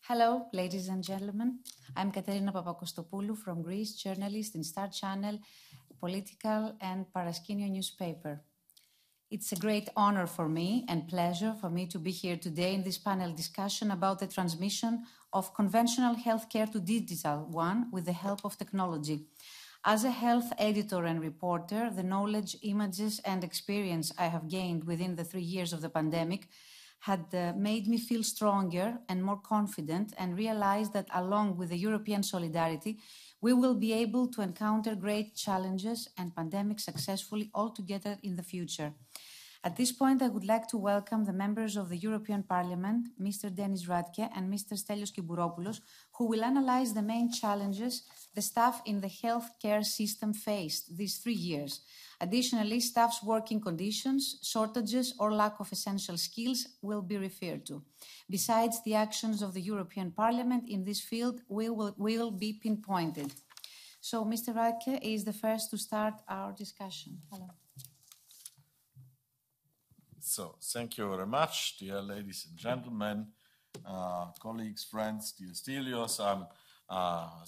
Hello, ladies and gentlemen. I'm Katerina Papakostopoulou from Greece, journalist in Star Channel, political and Paraskynio newspaper. It's a great honor for me and pleasure for me to be here today in this panel discussion about the transmission of conventional healthcare to digital one with the help of technology. As a health editor and reporter, the knowledge, images, and experience I have gained within the 3 years of the pandemic had made me feel stronger and more confident and realize that along with the European solidarity, we will be able to encounter great challenges and pandemics successfully all together in the future. At this point, I would like to welcome the members of the European Parliament, Mr. Dennis Radtke and Mr. Stέλio Κυμπουρόπουλο, who will analyze the main challenges the staff in the healthcare system faced these 3 years. Additionally, staff's working conditions, shortages, or lack of essential skills will be referred to. Besides, the actions of the European Parliament in this field will be pinpointed. So, Mr. Radtke is the first to start our discussion. Hello. So, thank you very much, dear ladies and gentlemen, colleagues, friends, dear Stelios.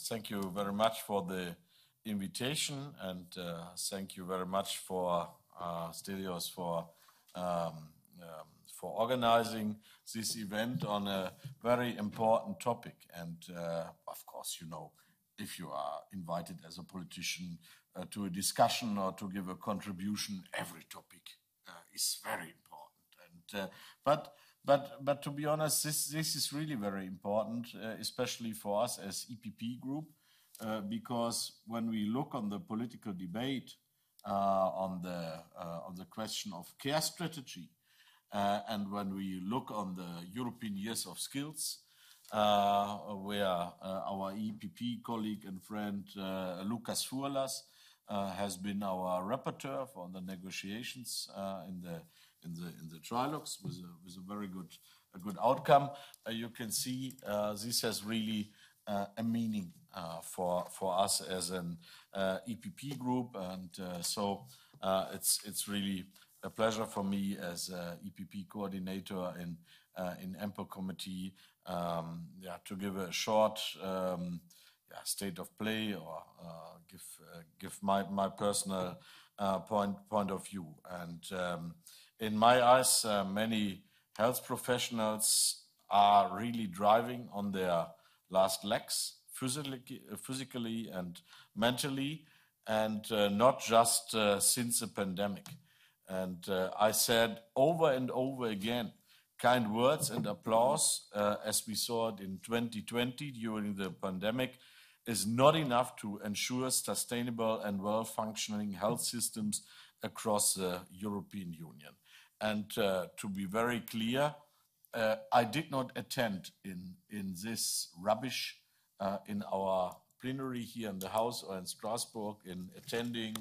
Thank you very much for the invitation, and thank you very much for Stelios for organizing this event on a very important topic. And of course, you know, if you are invited as a politician to a discussion or to give a contribution, every topic is very important. And but to be honest, this is really very important, especially for us as EPP group. Because when we look on the political debate on the question of care strategy, and when we look on the European Years of Skills, where our EPP colleague and friend Lucas Furlas has been our rapporteur for the negotiations in the trilogues with a very good outcome, you can see this has really a meaning for us as an EPP group, and so it's really a pleasure for me as EPP coordinator in Ample Committee to give a short state of play or give my personal point of view. And in my eyes, many health professionals are really driving on their last legs, physically and mentally, and not just since the pandemic. And I said over and over again, kind words and applause, as we saw it in 2020 during the pandemic, is not enough to ensure sustainable and well-functioning health systems across the European Union. And to be very clear, I did not attend in this rubbish in our plenary here in the House or in Strasbourg in attending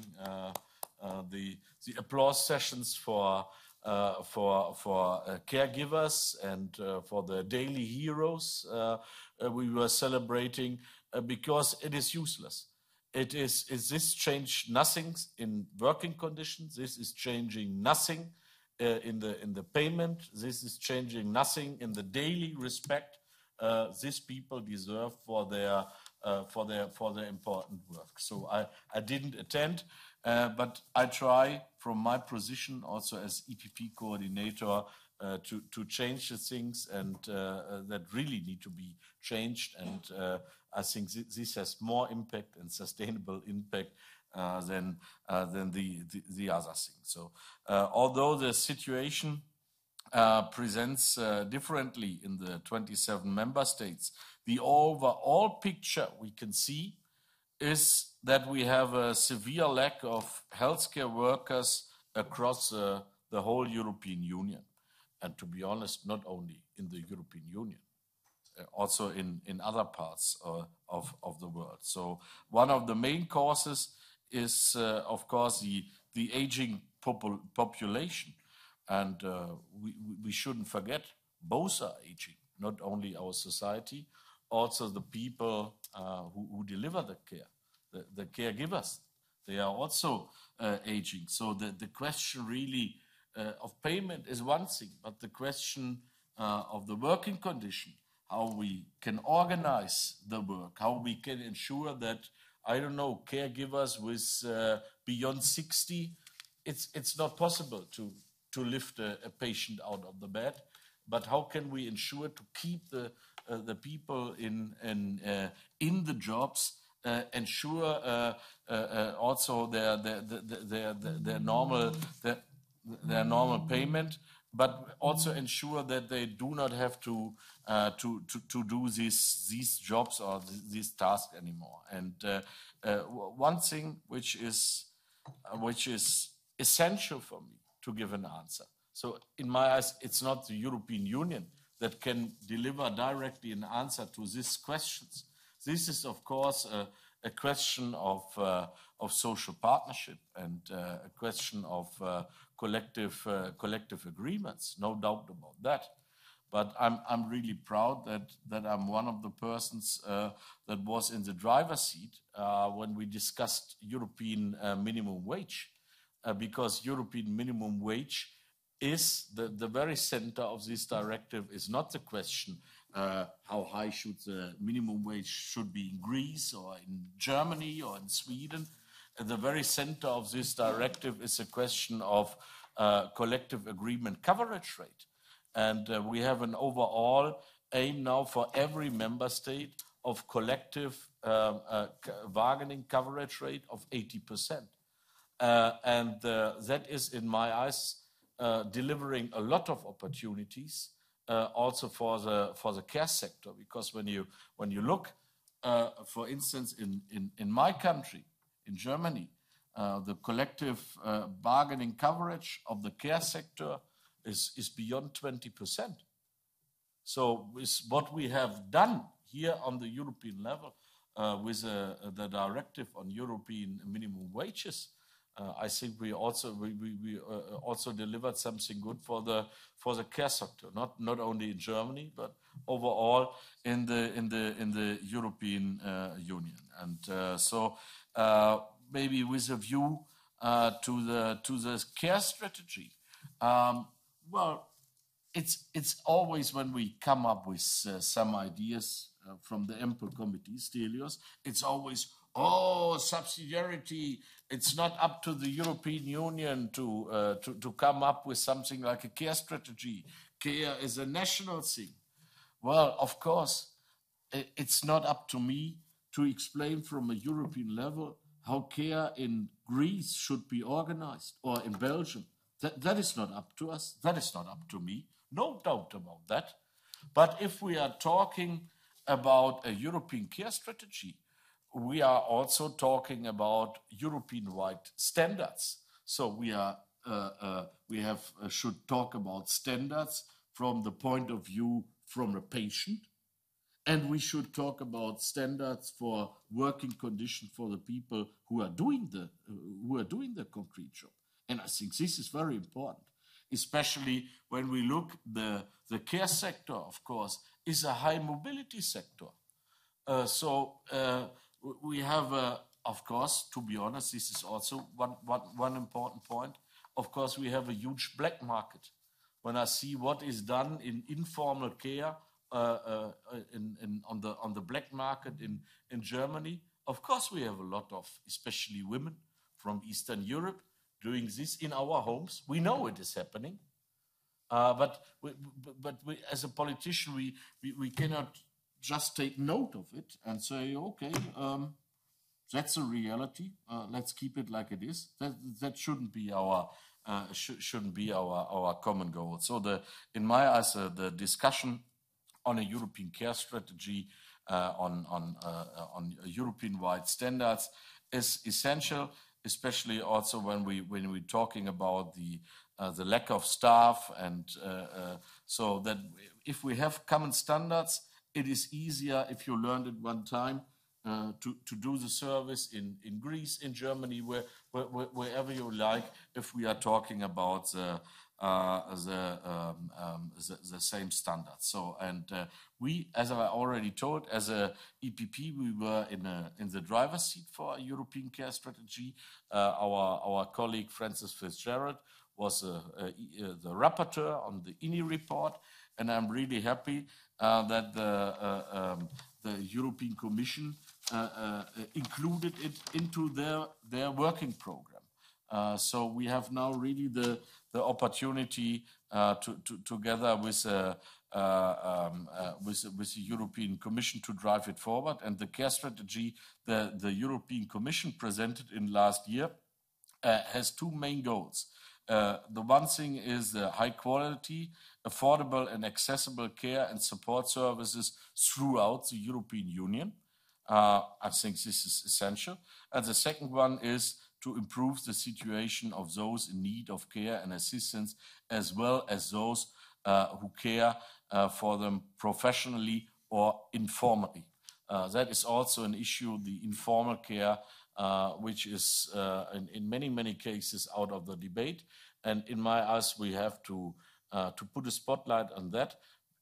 the applause sessions for caregivers and for the daily heroes we were celebrating because it is useless. This changed nothing in working conditions. This is changing nothing in the payment. This is changing nothing in the daily respect these people deserve for their important work. So I didn't attend, but I try from my position also as EPP coordinator to change the things and that really need to be changed. And I think this has more impact and sustainable impact than the other things. So although the situation presents differently in the 27 member states, the overall picture we can see is that we have a severe lack of healthcare workers across the whole European Union. And to be honest, not only in the European Union, also in other parts of the world. So one of the main causes is, of course, the aging population. And we shouldn't forget, both are aging, not only our society, also the people who deliver the care, the caregivers. They are also aging. So the question really of payment is one thing, but the question of the working condition, how we can organize the work, how we can ensure that, I don't know, caregivers with beyond 60, it's not possible to lift a patient out of the bed, but how can we ensure to keep the people in the jobs, ensure also their normal payment, but also ensure that they do not have to do these jobs or these tasks anymore. And one thing which is essential for me to give an answer. So in my eyes, it's not the European Union that can deliver directly an answer to these questions. This is, of course, a question of social partnership and a question of collective agreements, no doubt about that. But I'm really proud that I'm one of the persons that was in the driver's seat when we discussed European minimum wage, because European minimum wage is the very center of this directive. Is not the question how high should the minimum wage should be in Greece or in Germany or in Sweden. The very center of this directive is a question of collective agreement coverage rate. And we have an overall aim now for every member state of collective bargaining coverage rate of 80%. And that is, in my eyes, delivering a lot of opportunities also for the care sector, because when you look, for instance, in my country, in Germany, the collective bargaining coverage of the care sector is beyond 20%. So with what we have done here on the European level with the directive on European minimum wages, I think we also delivered something good for the care sector, not only in Germany but overall in the European Union. And so maybe with a view to the care strategy, well, it's always when we come up with some ideas from the ample committee, Stelios, it's always, subsidiarity. It's not up to the European Union to come up with something like a care strategy. Care is a national thing. Well, of course, it's not up to me to explain from a European level how care in Greece should be organized or in Belgium. That is not up to us. That is not up to me. No doubt about that. But if we are talking about a European care strategy, we are also talking about European-wide standards. So we should talk about standards from the point of view from a patient, and we should talk about standards for working conditions for the people who are doing the concrete job. And I think this is very important, especially when we look the care sector, of course, is a high mobility sector. We have, of course, to be honest, this is also one important point. Of course, we have a huge black market. When I see what is done in informal care on the black market in Germany, of course, we have a lot of, especially women from Eastern Europe, doing this in our homes. We know it is happening, but we, as a politician, we cannot just take note of it and say, okay, that's a reality. Let's keep it like it is. That shouldn't be our common goal. So in my eyes, the discussion on a European care strategy, on European-wide standards, is essential, especially also when we're talking about the lack of staff, and so that if we have common standards, it is easier if you learned it one time to do the service in Greece, in Germany, wherever you like, if we are talking about the same standards. So, and we, as I already told, as a EPP, we were in the driver's seat for a European care strategy. Our colleague Francis Fitzgerald was the rapporteur on the INE report, and I'm really happy that the European Commission included it into their working program. So we have now really the opportunity together with the European Commission to drive it forward. And the care strategy the European Commission presented in last year has two main goals. The one thing is the high quality, affordable and accessible care and support services throughout the European Union. I think this is essential. And the second one is to improve the situation of those in need of care and assistance, as well as those who care for them professionally or informally. That is also an issue, the informal care, which is in many cases out of the debate. And in my eyes, we have to put a spotlight on that,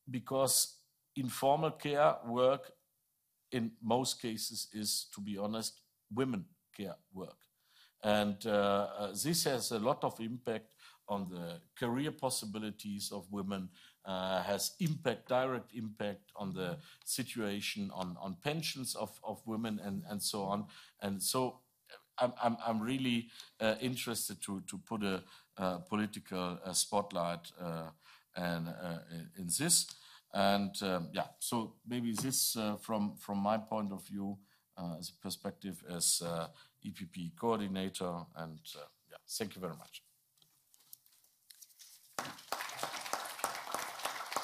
because informal care work in most cases is, to be honest, women care work. And this has a lot of impact on the career possibilities of women, has direct impact on the situation, on pensions of women and so on. And so I'm really interested to put a political spotlight in this. And yeah, so maybe this from my point of view as a perspective as EPP coordinator, and yeah, thank you very much.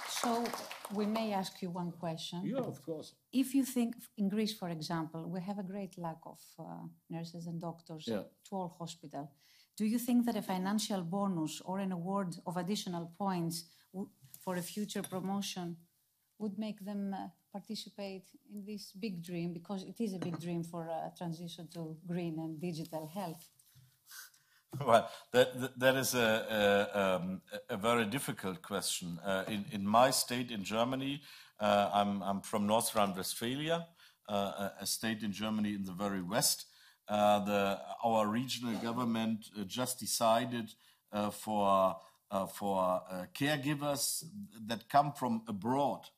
So we may ask you one question. Yeah, of course. If you think, in Greece, for example, we have a great lack of nurses and doctors to all hospitals. Do you think that a financial bonus or an award of additional points for a future promotion would make them participate in this big dream? Because it is a big dream for a transition to green and digital health. Well, that is a very difficult question. In my state, in Germany, I'm from North Rhine-Westphalia, a state in Germany in the very west. Our regional government just decided for caregivers that come from abroad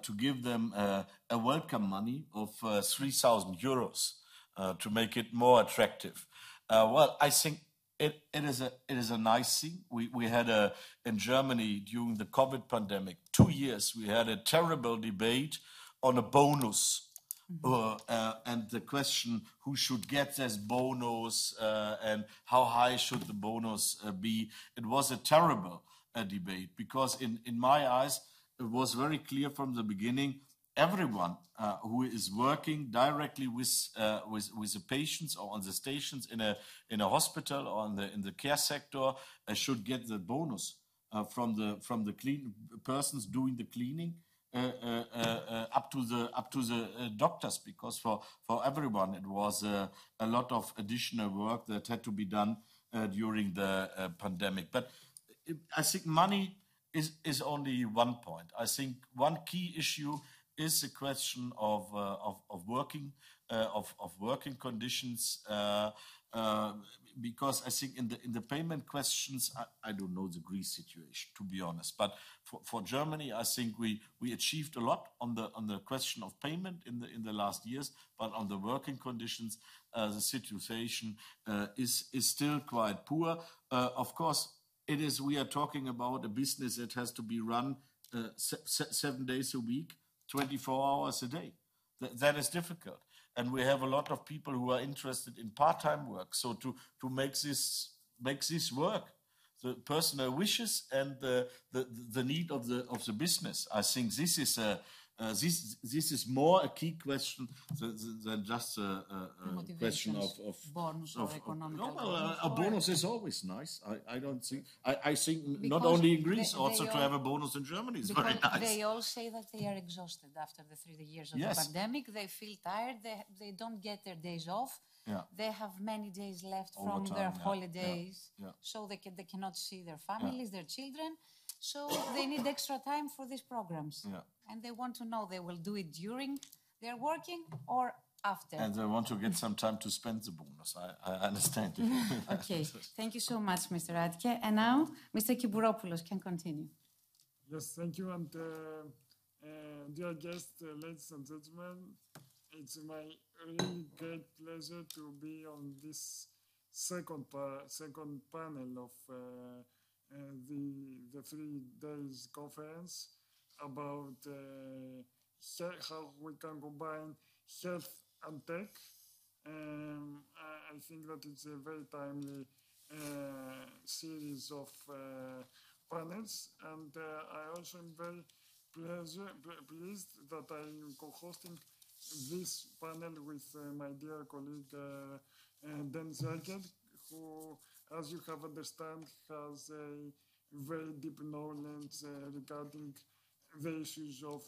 to give them a welcome money of 3,000 euros to make it more attractive. Well, I think it is a nice thing. We had in Germany during the COVID pandemic, 2 years, we had a terrible debate on a bonus. And the question who should get this bonus and how high should the bonus be. It was a terrible debate, because in my eyes, it was very clear from the beginning, everyone who is working directly with the patients or on the stations in a hospital or in the care sector should get the bonus from the clean persons doing the cleaning up to the doctors, because for everyone it was a lot of additional work that had to be done during the pandemic. But I think money is only one point. I think one key issue is the question of working conditions, because I think in the payment questions, I don't know the Greece situation, to be honest. But for Germany, I think we achieved a lot on the question of payment in the last years. But on the working conditions, the situation is still quite poor. Of course, we are talking about a business that has to be run 7 days a week, 24 hours a day. That is difficult. And we have a lot of people who are interested in part-time work. So to make this work, the personal wishes and the need of the business, I think this is more a key question than just a question of bonus or economic. A bonus is always nice. I don't think. I think not only in Greece, also to have a bonus in Germany is very nice. They all say that they are exhausted after the 3 years of the pandemic. They feel tired. They don't get their days off. Yeah. They have many days left from their holidays, so they cannot see their families, their children. So they need extra time for these programs. Yeah. And they want to know they will do it during their working or after. And I want to get some time to spend the bonus. I understand. Okay, thank you so much, Mr. Radtke. And now, Mr. Κυμπουρόπουλο can continue. Yes, thank you. And dear guests, ladies and gentlemen, it's my really great pleasure to be on this second panel of the 3 days conference about how we can combine health and tech. I think that it's a very timely series of panels, and I also am very pleased that I'm co-hosting this panel with my dear colleague Dennis Radtke, who, as you have understand, has a very deep knowledge regarding the issues of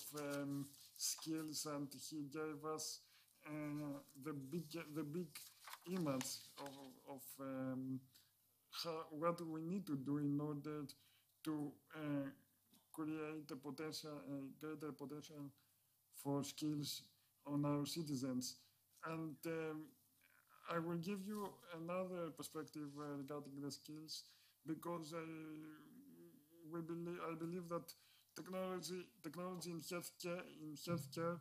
skills, and he gave us the big image of what we need to do in order to create a greater potential for skills on our citizens. And I will give you another perspective regarding the skills, because I believe that technology in healthcare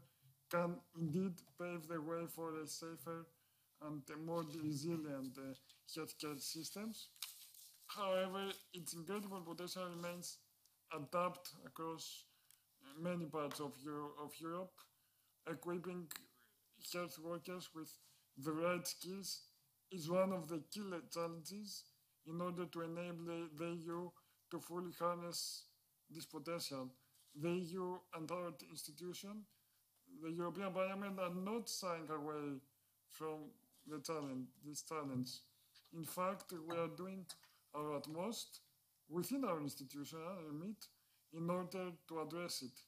can indeed pave the way for a safer and more resilient healthcare systems. However, its incredible potential remains untapped across many parts of Europe. Equipping health workers with the right skills is one of the key challenges in order to enable the EU to fully harness this potential. The EU and our institution, the European Parliament, are not shying away from this challenge. In fact, we are doing our utmost within our institutional remit in order to address it.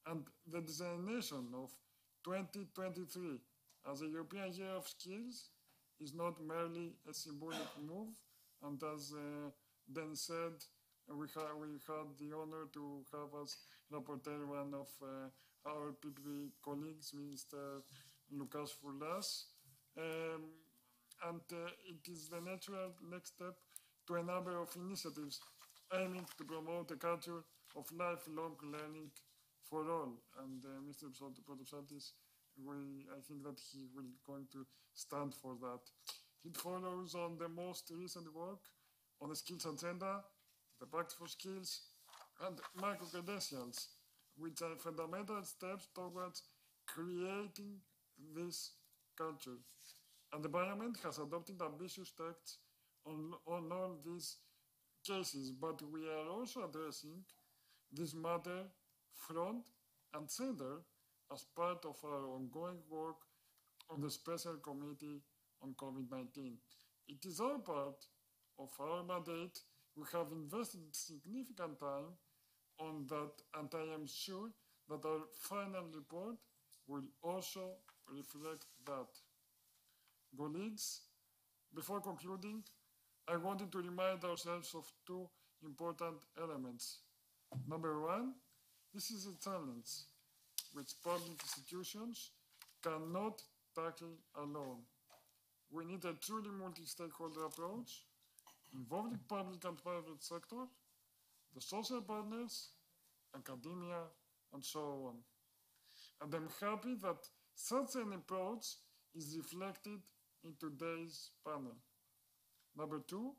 And the designation of 2023 as a European Year of Skills is not merely a symbolic move, and as Dennis said, we had the honor to have as rapporteur one of our PP colleagues, Mr. Lucas Foulas, and it is the natural next step to a number of initiatives aiming to promote a culture of lifelong learning for all. And Mr. Protopsaltis, I think that he will going to stand for that. It follows on the most recent work on the skills agenda, the Pact for Skills, and micro-credentials, which are fundamental steps towards creating this culture. And the Parliament has adopted ambitious texts on all these cases, but we are also addressing this matter front and center as part of our ongoing work on the Special Committee on COVID-19. It is our part of our mandate. We have invested significant time on that, and I am sure that our final report will also reflect that. Colleagues, before concluding, I wanted to remind ourselves of 2 important elements. Number 1, this is a challenge which public institutions cannot tackle alone. We need a truly multi-stakeholder approach involving public and private sector, the social partners, academia, and so on. And I'm happy that such an approach is reflected in today's panel. Number 2,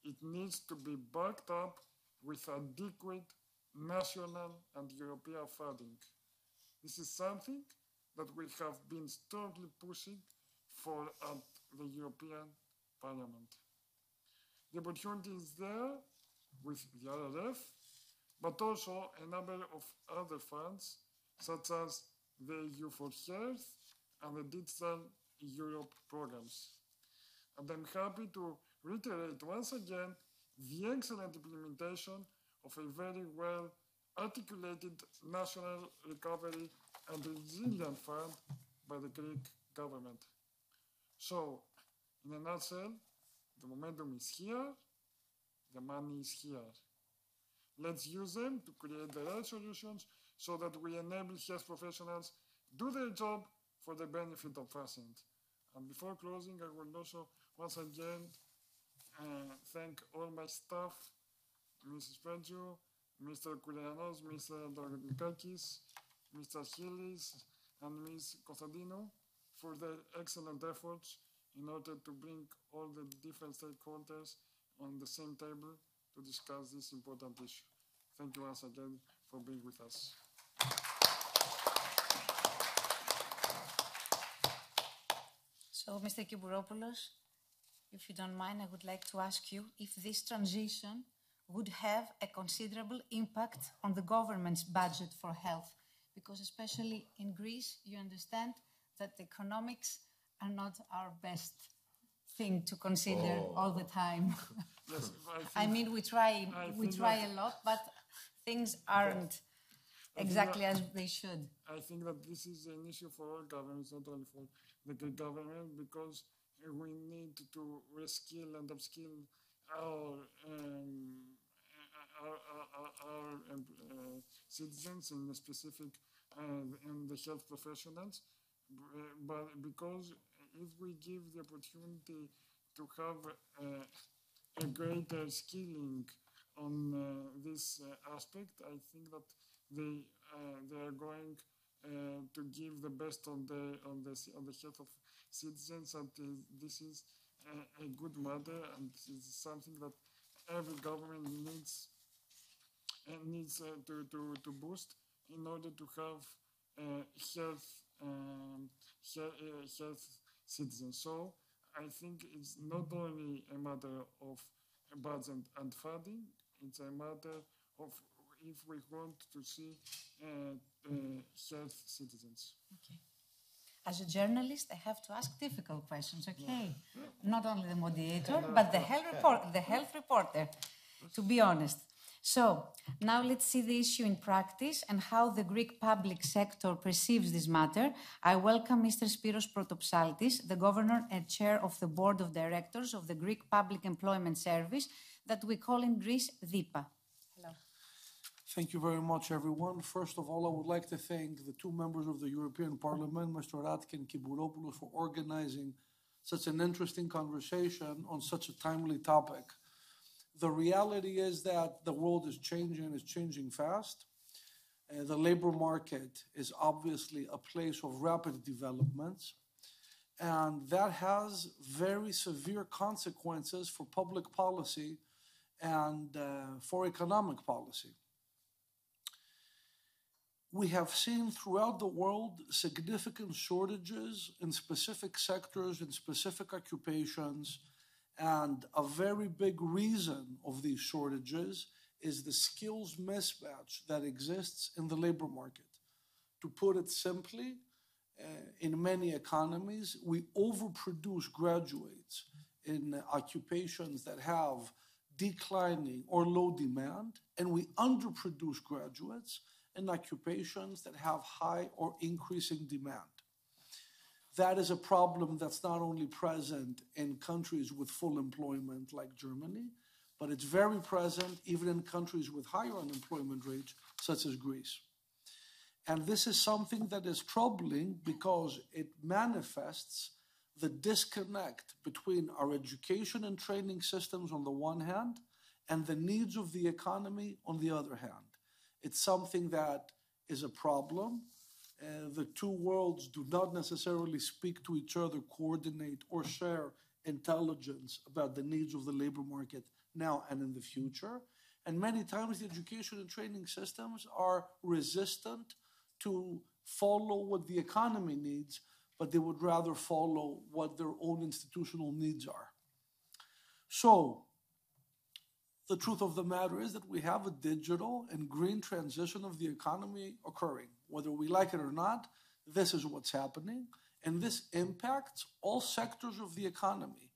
it needs to be backed up with adequate national and European funding. This is something that we have been strongly pushing for at the European Parliament. The opportunity is there with the RRF, but also a number of other funds, such as the EU for Health and the Digital Europe programs. And I'm happy to reiterate once again the excellent implementation of a very well articulated National Recovery and Resilience Fund by the Greek government. So, in a nutshell, the momentum is here, the money is here. Let's use them to create the right solutions so that we enable health professionals do their job for the benefit of patients. And before closing, I will also once again thank all my staff, Mrs. Pedro, Mr. Koulianos, Mr. Dornikakis, Mr. Chilis, and Ms. Costadino for their excellent efforts in order to bring all the different stakeholders on the same table to discuss this important issue. Thank you once again for being with us. So, Mr. Kiburopoulo, if you don't mind, I would like to ask you if this transition would have a considerable impact on the government's budget for health, because especially in Greece, you understand that economics are not our best thing to consider all the time. Yes, I mean, we try a lot, but things aren't exactly as they should. I think that this is an issue for all governments, not only for the Greek government, because we need to reskill and upskill our citizens, in specific in the health professionals, but because if we give the opportunity to have a greater skilling on this aspect, I think that they are going to give the best on the health of citizens, and this is a good matter, and it's something that every government needs to boost in order to have health citizens. So I think it's not only a matter of budget and funding, it's a matter of if we want to see health citizens. Okay. As a journalist, I have to ask difficult questions, okay? Not only the moderator, but the health reporter, to be honest. So, now let's see the issue in practice and how the Greek public sector perceives this matter. I welcome Mr. Spiros Protopsaltis, the Governor and Chair of the Board of Directors of the Greek Public Employment Service, that we call in Greece DIPA. Hello. Thank you very much, everyone. First of all, I would like to thank the two members of the European Parliament, Mr. Radtke and Kiburopoulo, for organizing such an interesting conversation on such a timely topic. The reality is that the world is changing fast. The labor market is obviously a place of rapid developments, and that has very severe consequences for public policy and for economic policy. We have seen throughout the world significant shortages in specific sectors, in specific occupations, and a very big reason of these shortages is the skills mismatch that exists in the labor market. To put it simply, in many economies, we overproduce graduates in occupations that have declining or low demand, and we underproduce graduates in occupations that have high or increasing demand. That is a problem that's not only present in countries with full employment like Germany, but it's very present even in countries with higher unemployment rates, such as Greece. And this is something that is troubling because it manifests the disconnect between our education and training systems on the one hand and the needs of the economy on the other hand. It's something that is a problem. The two worlds do not necessarily speak to each other, coordinate, or share intelligence about the needs of the labor market now and in the future. And many times the education and training systems are resistant to follow what the economy needs, but they would rather follow what their own institutional needs are. So, the truth of the matter is that we have a digital and green transition of the economy occurring. Whether we like it or not, this is what's happening. And this impacts all sectors of the economy,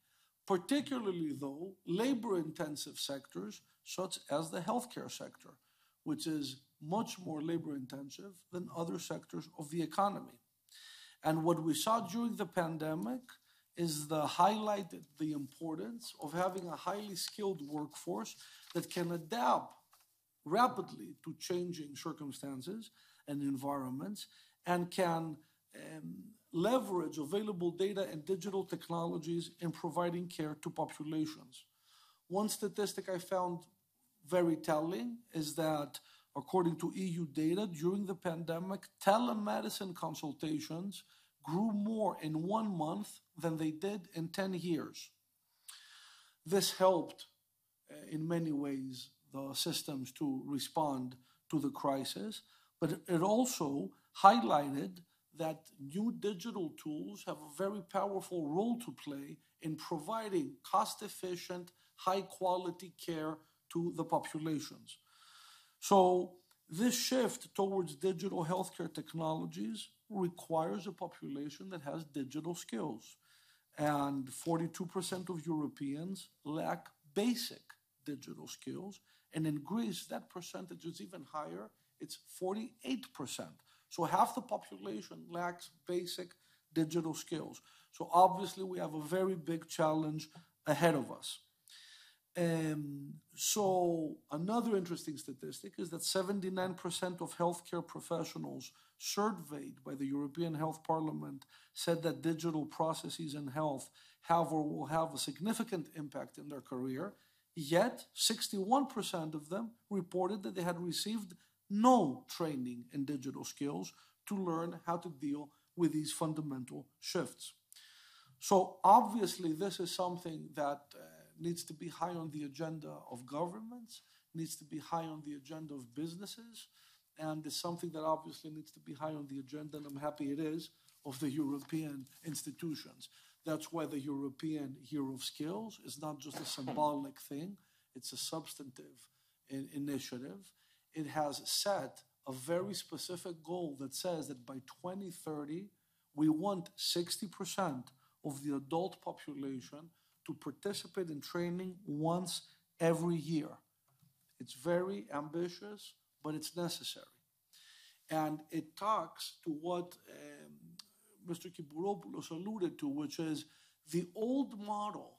particularly, though, labor-intensive sectors such as the healthcare sector, which is much more labor-intensive than other sectors of the economy. And what we saw during the pandemic is highlighted the importance of having a highly skilled workforce that can adapt rapidly to changing circumstances and environments and can leverage available data and digital technologies in providing care to populations. One statistic I found very telling is that, according to EU data, during the pandemic, telemedicine consultations grew more in 1 month than they did in 10 years. This helped, in many ways, the systems to respond to the crisis, but it also highlighted that new digital tools have a very powerful role to play in providing cost-efficient, high-quality care to the populations. So this shift towards digital healthcare technologies requires a population that has digital skills. And 42% of Europeans lack basic digital skills. And in Greece, that percentage is even higher. It's 48%. So half the population lacks basic digital skills. So obviously we have a very big challenge ahead of us. So another interesting statistic is that 79% of healthcare professionals surveyed by the European Health Parliament said that digital processes in health have or will have a significant impact in their career, yet 61% of them reported that they had received no training in digital skills to learn how to deal with these fundamental shifts. So obviously this is something that needs to be high on the agenda of governments, needs to be high on the agenda of businesses, and is something that obviously needs to be high on the agenda, and I'm happy it is, of the European institutions. That's why the European Year of Skills is not just a symbolic thing, it's a substantive initiative. It has set a very specific goal that says that by 2030, we want 60% of the adult population to participate in training once every year. It's very ambitious, but it's necessary. And it talks to what Mr. Kiburopoulos alluded to, which is the old model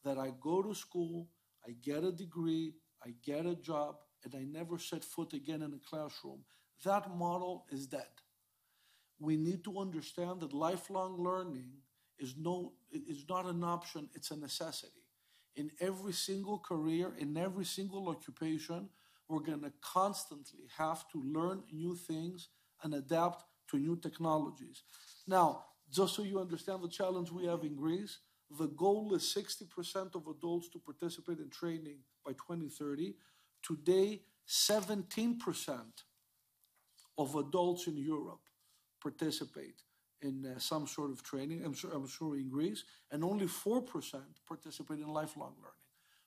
that I go to school, I get a degree, I get a job, and I never set foot again in a classroom. That model is dead. We need to understand that lifelong learning is not an option, it's a necessity. In every single career, in every single occupation, we're going to constantly have to learn new things and adapt to new technologies. Now, just so you understand the challenge we have in Greece, the goal is 60% of adults to participate in training by 2030. Today, 17% of adults in Europe participate in some sort of training, I'm sure in Greece, and only 4% participate in lifelong learning.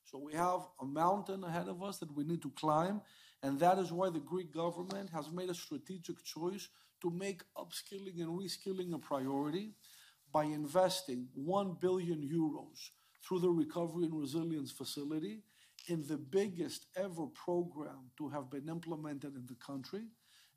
So we have a mountain ahead of us that we need to climb, and that is why the Greek government has made a strategic choice to make upskilling and reskilling a priority by investing 1 billion euros through the Recovery and Resilience Facility in the biggest ever program to have been implemented in the country.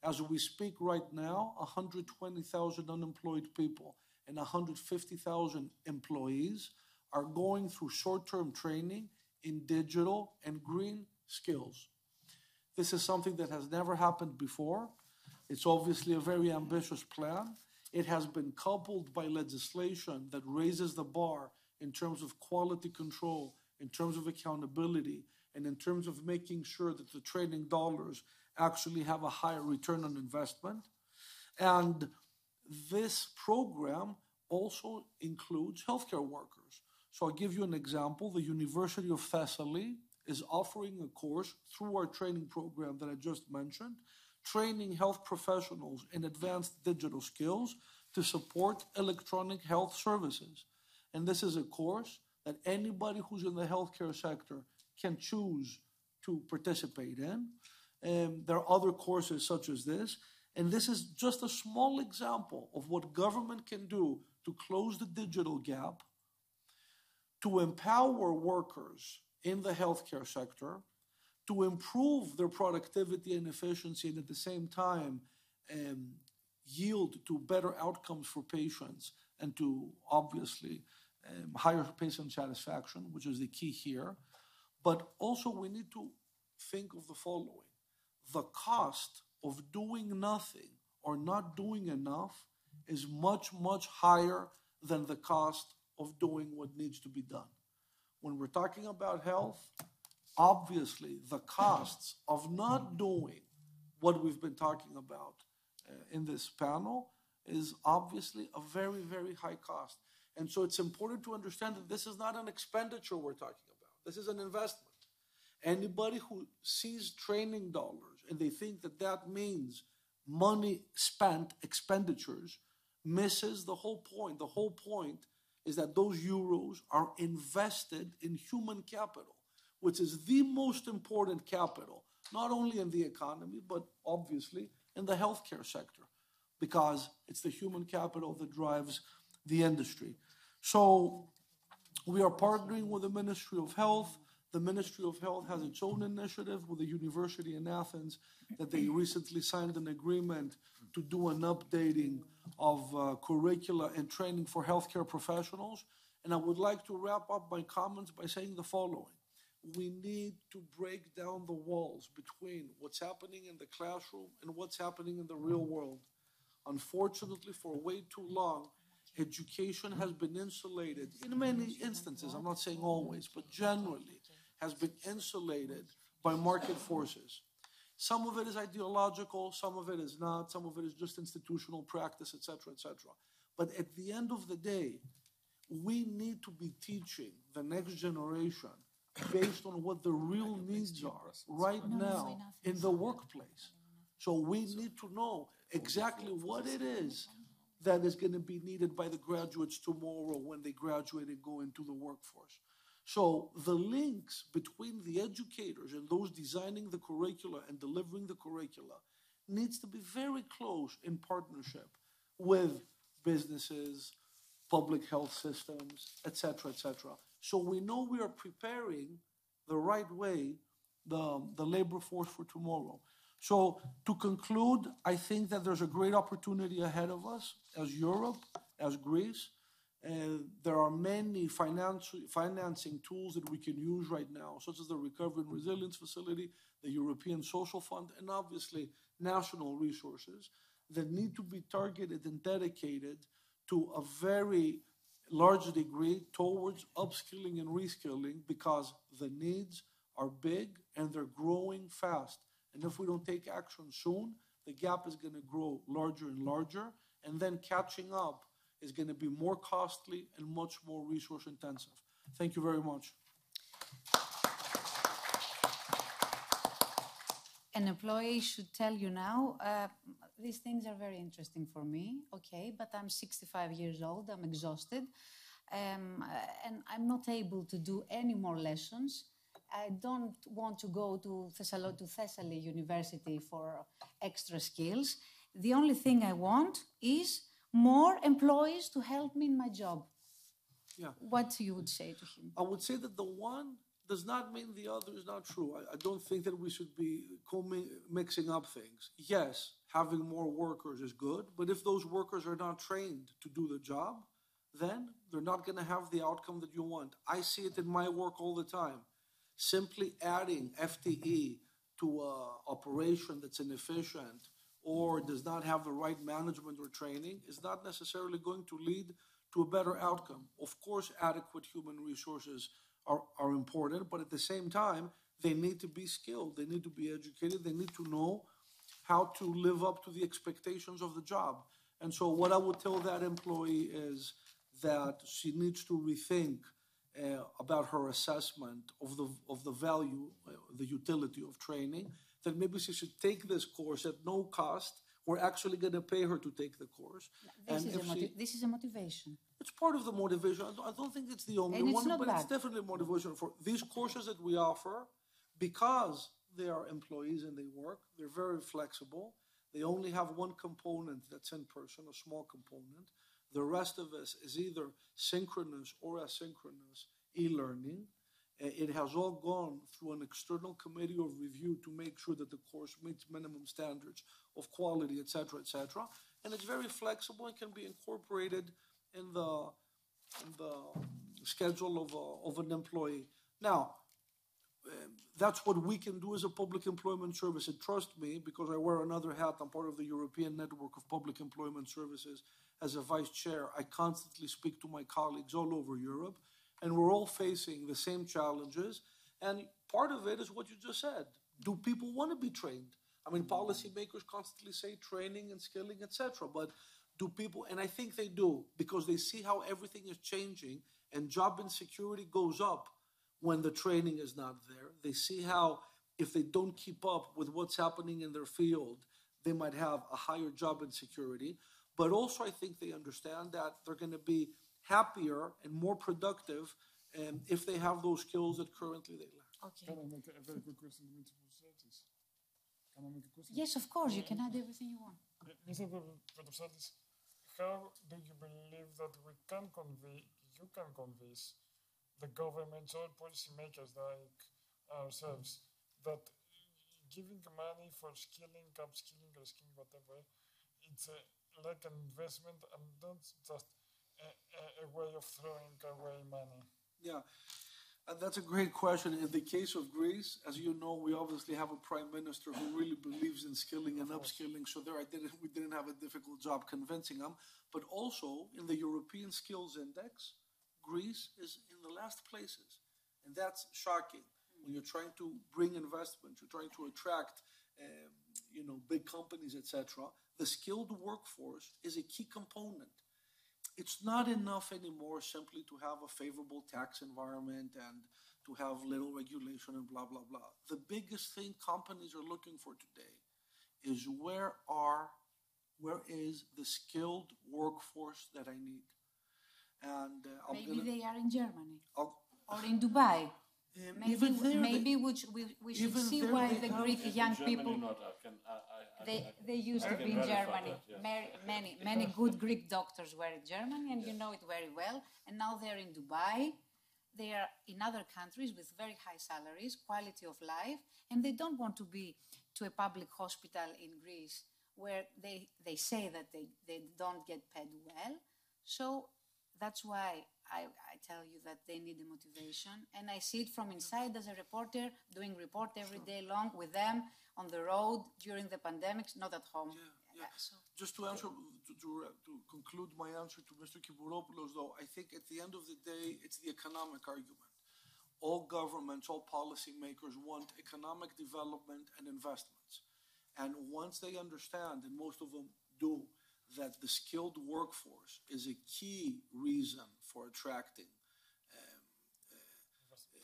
As we speak right now, 120,000 unemployed people and 150,000 employees are going through short-term training in digital and green skills. This is something that has never happened before. It's obviously a very ambitious plan. It has been coupled by legislation that raises the bar in terms of quality control, in terms of accountability, and in terms of making sure that the training dollars actually have a higher return on investment. And this program also includes healthcare workers. So I'll give you an example. The University of Thessaly is offering a course through our training program that I just mentioned, training health professionals in advanced digital skills to support electronic health services. And this is a course that anybody who's in the healthcare sector can choose to participate in. There are other courses such as this, and this is just a small example of what government can do to close the digital gap, to empower workers in the healthcare sector, to improve their productivity and efficiency, and at the same time yield to better outcomes for patients and to obviously higher patient satisfaction, which is the key here. But also we need to think of the following. The cost of doing nothing or not doing enough is much, much higher than the cost of doing what needs to be done. When we're talking about health, obviously the costs of not doing what we've been talking about in this panel is obviously a very, very high cost. And so it's important to understand that this is not an expenditure we're talking about. This is an investment. Anybody who sees training dollars and they think that that means money spent, expenditures, misses the whole point. The whole point is that those euros are invested in human capital, which is the most important capital, not only in the economy, but obviously in the healthcare sector, because it's the human capital that drives the industry. So we are partnering with the Ministry of Health. The Ministry of Health has its own initiative with the university in Athens that they recently signed an agreement to do an updating of curricula and training for healthcare professionals. And I would like to wrap up my comments by saying the following. We need to break down the walls between what's happening in the classroom and what's happening in the real world. Unfortunately, for way too long, education has been insulated in many instances, I'm not saying always, but generally has been insulated by market forces. Some of it is ideological, some of it is not, some of it is just institutional practice, etc., etc. But at the end of the day, we need to be teaching the next generation based on what the real needs are right now in the workplace. So we need to know exactly what it is that is going to be needed by the graduates tomorrow when they graduate and go into the workforce. So the links between the educators and those designing the curricula and delivering the curricula needs to be very close in partnership with businesses, public health systems, etc., etc. So we know we are preparing the right way the labor force for tomorrow. So to conclude, I think that there's a great opportunity ahead of us as Europe, as Greece. There are many financing tools that we can use right now, such as the Recovery and Resilience Facility, the European Social Fund, and obviously national resources that need to be targeted and dedicated to a very large degree towards upskilling and reskilling, because the needs are big and they're growing fast. And if we don't take action soon, the gap is going to grow larger and larger, and then catching up is going to be more costly and much more resource intensive. Thank you very much. An employee should tell you now, these things are very interesting for me, okay, but I'm 65 years old, I'm exhausted, and I'm not able to do any more lessons. I don't want to go to Thessaly University for extra skills. The only thing I want is more employees to help me in my job. Yeah. What you would say to him? I would say that the one does not mean the other is not true. I don't think that we should be mixing up things. Yes, having more workers is good, but if those workers are not trained to do the job, then they're not going to have the outcome that you want. I see it in my work all the time. Simply adding FTE to an operation that's inefficient or does not have the right management or training is not necessarily going to lead to a better outcome. Of course, adequate human resources are important, but at the same time, they need to be skilled, they need to be educated, they need to know how to live up to the expectations of the job. And so what I would tell that employee is that she needs to rethink about her assessment of the value, the utility of training, that maybe she should take this course at no cost. We're actually going to pay her to take the course. This is a motivation. It's part of the motivation. I don't think it's the only one, but it's definitely a motivation for these courses that we offer, because they are employees and they work. They're very flexible. They only have one component that's in person, a small component. The rest of us is either synchronous or asynchronous e-learning. It has all gone through an external committee of review to make sure that the course meets minimum standards of quality, etc., etc. And it's very flexible and can be incorporated in the schedule of an employee. Now, that's what we can do as a public employment service. And trust me, because I wear another hat, I'm part of the European Network of Public Employment Services. As a vice chair, I constantly speak to my colleagues all over Europe, and we're all facing the same challenges. And part of it is what you just said. Do people want to be trained? I mean, policymakers constantly say training and skilling, etc. But do people, and I think they do, because they see how everything is changing and job insecurity goes up when the training is not there. They see how if they don't keep up with what's happening in their field, they might have a higher job insecurity. But also I think they understand that they're going to be happier and more productive if they have those skills that currently they lack. Okay. Can I make a very quick question to Mr. Protopsaltis? Can I make a question? Yes, of course, you can add everything you want. Mr. Protopsaltis, how do you believe that you can convince the governments or policymakers like ourselves that giving money for skilling, upskilling, reskilling, whatever, it's like an investment and not just a way of throwing away money? Yeah, that's a great question. In the case of Greece, as you know, we obviously have a prime minister who really believes in skilling and upskilling. So there, we didn't have a difficult job convincing him. But also in the European Skills Index, Greece is in the last places. And that's shocking. When you're trying to bring investment, you're trying to attract, big companies, etc. The skilled workforce is a key component. It's not enough anymore simply to have a favorable tax environment and to have little regulation and blah, blah, blah. The biggest thing companies are looking for today is where is the skilled workforce that I need? And maybe they are in Germany or in Dubai. Maybe we should see why the Greek young people they used to be in Germany. Many good Greek doctors were in Germany, and you know it very well. And now they're in Dubai. They are in other countries with very high salaries, quality of life, and they don't want to be to a public hospital in Greece where they say that they don't get paid well. So that's why I tell you that they need the motivation. And I see it from inside as a reporter, doing report every day long with them on the road during the pandemics, not at home. So. Just to answer, to conclude my answer to Mr. Kiburopoulos, though, I think at the end of the day, it's the economic argument. All governments, all policymakers want economic development and investments. And once they understand, and most of them do, that the skilled workforce is a key reason for attracting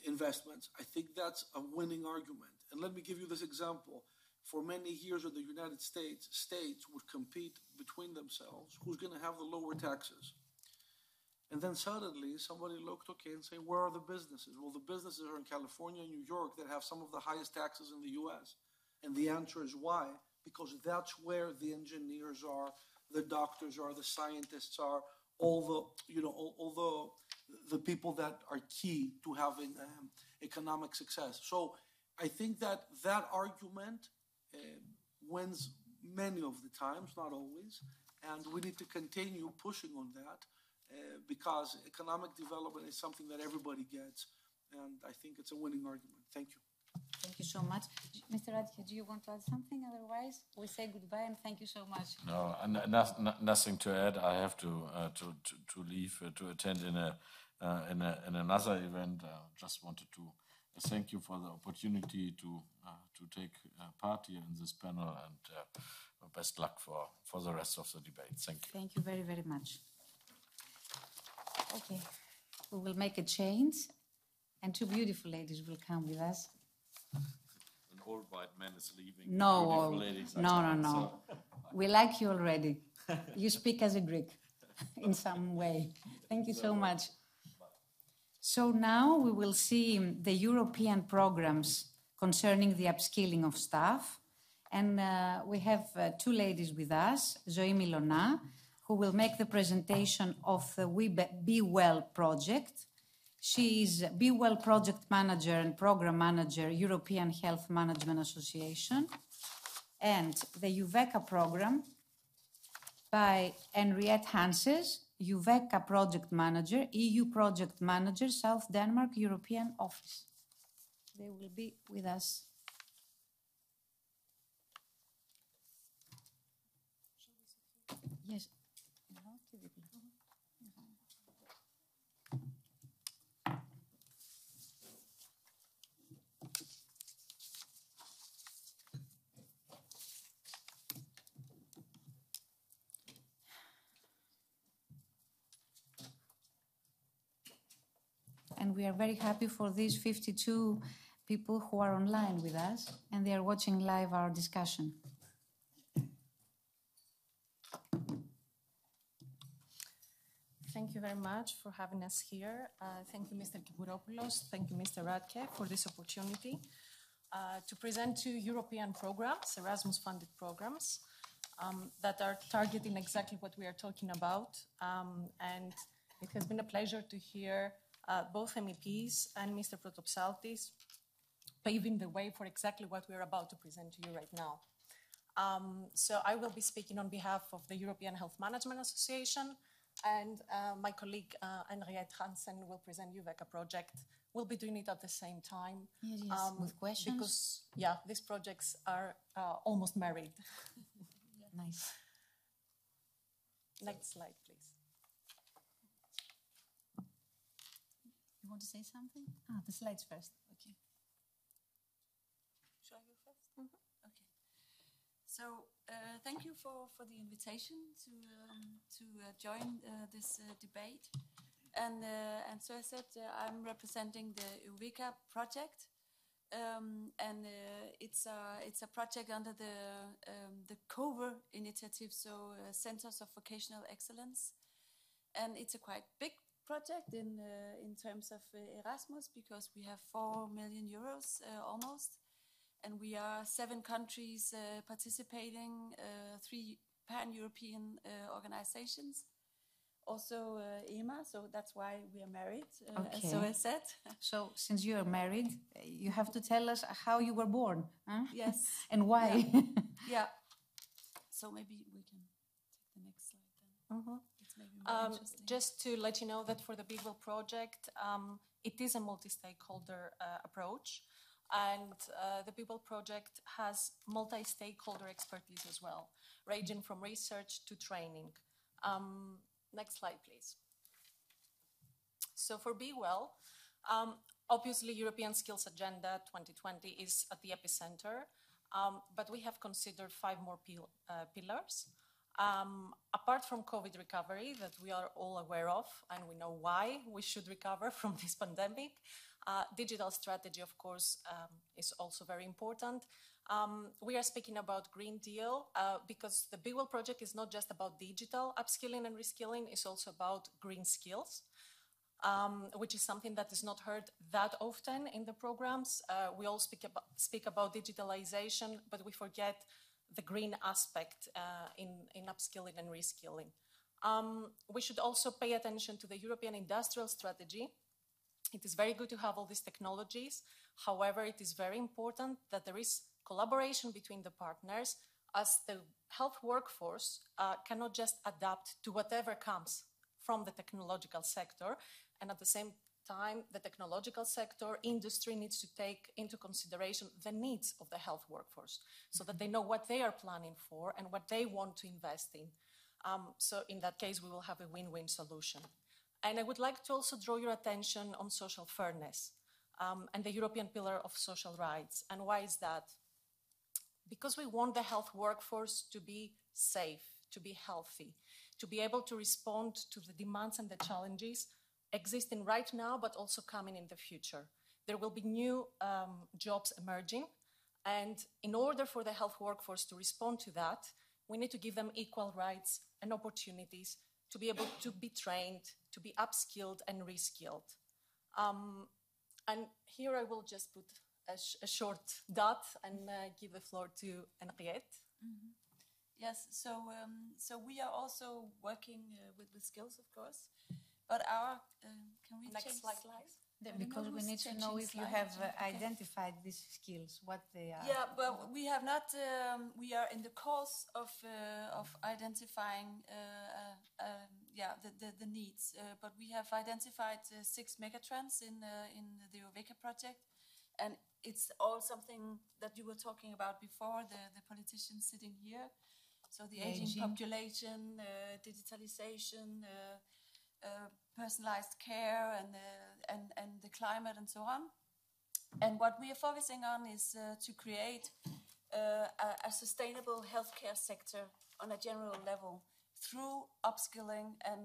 investments, I think that's a winning argument. And let me give you this example. For many years in the United States, states would compete between themselves who's going to have the lower taxes. And then suddenly somebody looked, and say, where are the businesses? Well, the businesses are in California and New York that have some of the highest taxes in the US. And the answer is why? Because that's where the engineers are, the doctors are, the scientists are, all the people that are key to having economic success. So I think that argument wins many of the times, not always, and we need to continue pushing on that because economic development is something that everybody gets, and I think it's a winning argument. Thank you. Thank you so much. Mr. Radtke, do you want to add something? Otherwise, we say goodbye and thank you so much. No, nothing to add. I have to leave to attend in another event. Just wanted to thank you for the opportunity to take part here in this panel, and best luck for the rest of the debate. Thank you. Thank you very, very much. Okay, we will make a change, and two beautiful ladies will come with us. An old white man is leaving. No. So. We like you already. You speak as a Greek in some way. Thank you so much. So now we will see the European programs concerning the upskilling of staff. And we have two ladies with us, Zoe Milona, who will make the presentation of the Be Well project. She is Be Well Project Manager and Program Manager, European Health Management Association, and the Uveka program by Henriette Hanses, Uveka Project Manager, EU Project Manager, South Denmark European Office. They will be with us. Yes. And we are very happy for these 52 people who are online with us, and they are watching live our discussion. Thank you very much for having us here. Thank you, Mr. Kimbouropoulo. Thank you, Mr. Radtke, for this opportunity to present two European programs, Erasmus-funded programs, that are targeting exactly what we are talking about. And it has been a pleasure to hear both MEPs and Mr. Protopsaltis paving the way for exactly what we're about to present to you right now. So I will be speaking on behalf of the European Health Management Association, and my colleague Henriette Hansen will present UVECA project. We'll be doing it at the same time. Yes, with questions? Because, yeah, these projects are almost married. Nice. Next slide, please. You want to say something? Ah, the slides first. Okay. Shall I go first? Mm-hmm. Okay. So thank you for the invitation to join this debate. And so I said I'm representing the UVECA project, and it's a project under the COVER initiative, so Centers of Vocational Excellence, and it's a quite big project in terms of Erasmus, because we have 4 million euros almost, and we are 7 countries participating, 3 pan-European organizations, also EMA, so that's why we are married, Okay. as so I said. So, since you are married, you have to tell us how you were born. Huh? Yes. And why. Yeah. Yeah. So maybe we can take the next slide then. Mm-hmm. It's maybe more interesting. Just to let you know that for the Big Will project, it is a multi-stakeholder approach, and the Big Will project has multi-stakeholder expertise as well, ranging from research to training. Next slide, please. So for Be Well, obviously European Skills Agenda 2020 is at the epicenter, but we have considered 5 more pillars. Apart from COVID recovery that we are all aware of, and we know why we should recover from this pandemic, digital strategy, of course, is also very important. We are speaking about Green Deal because the Big Will project is not just about digital upskilling and reskilling, it's also about green skills, which is something that is not heard that often in the programs. We all speak about digitalization, but we forget the green aspect in upskilling and reskilling. We should also pay attention to the European industrial strategy. It is very good to have all these technologies. However, it is very important that there is collaboration between the partners, as the health workforce cannot just adapt to whatever comes from the technological sector. And at the same time, the technological sector, industry needs to take into consideration the needs of the health workforce so that they know what they are planning for and what they want to invest in. So in that case, we will have a win-win solution. And I would like to also draw your attention on social fairness and the European Pillar of Social Rights. And why is that? Because we want the health workforce to be safe, to be healthy, to be able to respond to the demands and the challenges existing right now, but also coming in the future. There will be new jobs emerging, and in order for the health workforce to respond to that, we need to give them equal rights and opportunities to be able to be trained, to be upskilled and reskilled. And here I will just put a short dot and give the floor to Henriette. Mm-hmm. Yes, so we are also working with skills, of course, but our can we Next change slide, slides? Because we need to know if you have identified these skills, what they are. Yeah, well, we have not. We are in the course of identifying the needs, but we have identified 6 megatrends in the UVECA project, And it's all something that you were talking about before, the politicians sitting here. So the aging population, digitalization, personalized care, and the climate, and so on. And what we are focusing on is to create a sustainable healthcare sector on a general level through upskilling and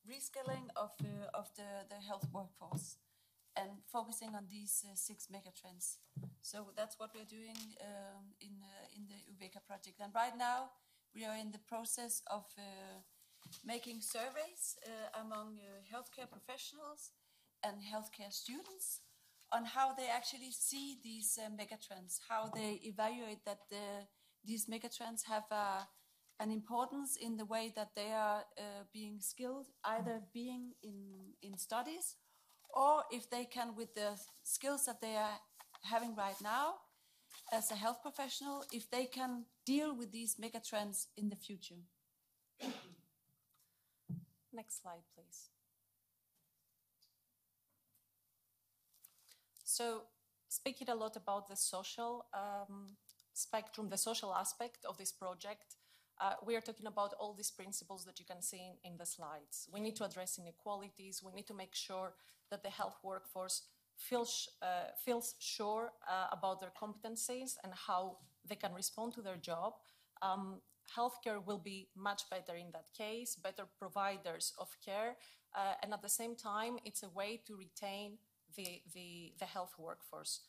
reskilling of the health workforce, and focusing on these 6 megatrends. So that's what we're doing in the Uveka project. And right now, we are in the process of making surveys among healthcare professionals and healthcare students on how they actually see these megatrends, how they evaluate that these megatrends have an importance in the way that they are being skilled, either being in studies, or if they can, with the skills that they are having right now as a health professional, if they can deal with these megatrends in the future. Next slide, please. So, speaking a lot about the social spectrum, the social aspect of this project, we are talking about all these principles that you can see in the slides. We need to address inequalities. We need to make sure that the health workforce feels sure about their competencies and how they can respond to their job. Healthcare will be much better in that case, better providers of care, and at the same time, it's a way to retain the health workforce.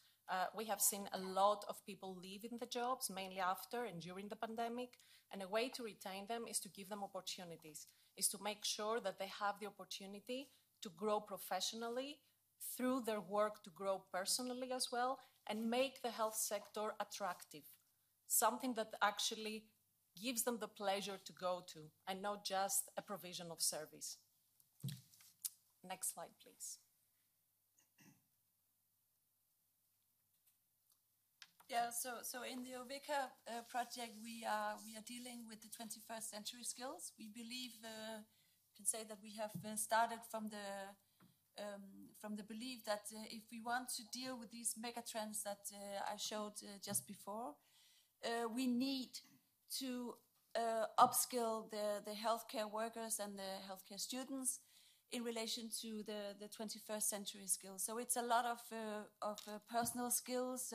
We have seen a lot of people leaving the jobs, mainly after and during the pandemic, and a way to retain them is to give them opportunities, is to make sure that they have the opportunity to grow professionally, through their work to grow personally as well, and make the health sector attractive, something that actually gives them the pleasure to go to, and not just a provision of service. Next slide, please. Yeah, so in the Uveka project, we are dealing with the 21st century skills. We believe, can say that we have started from the belief that if we want to deal with these megatrends that I showed just before, we need to upskill the healthcare workers and the healthcare students in relation to the 21st century skills. So it's a lot of personal skills,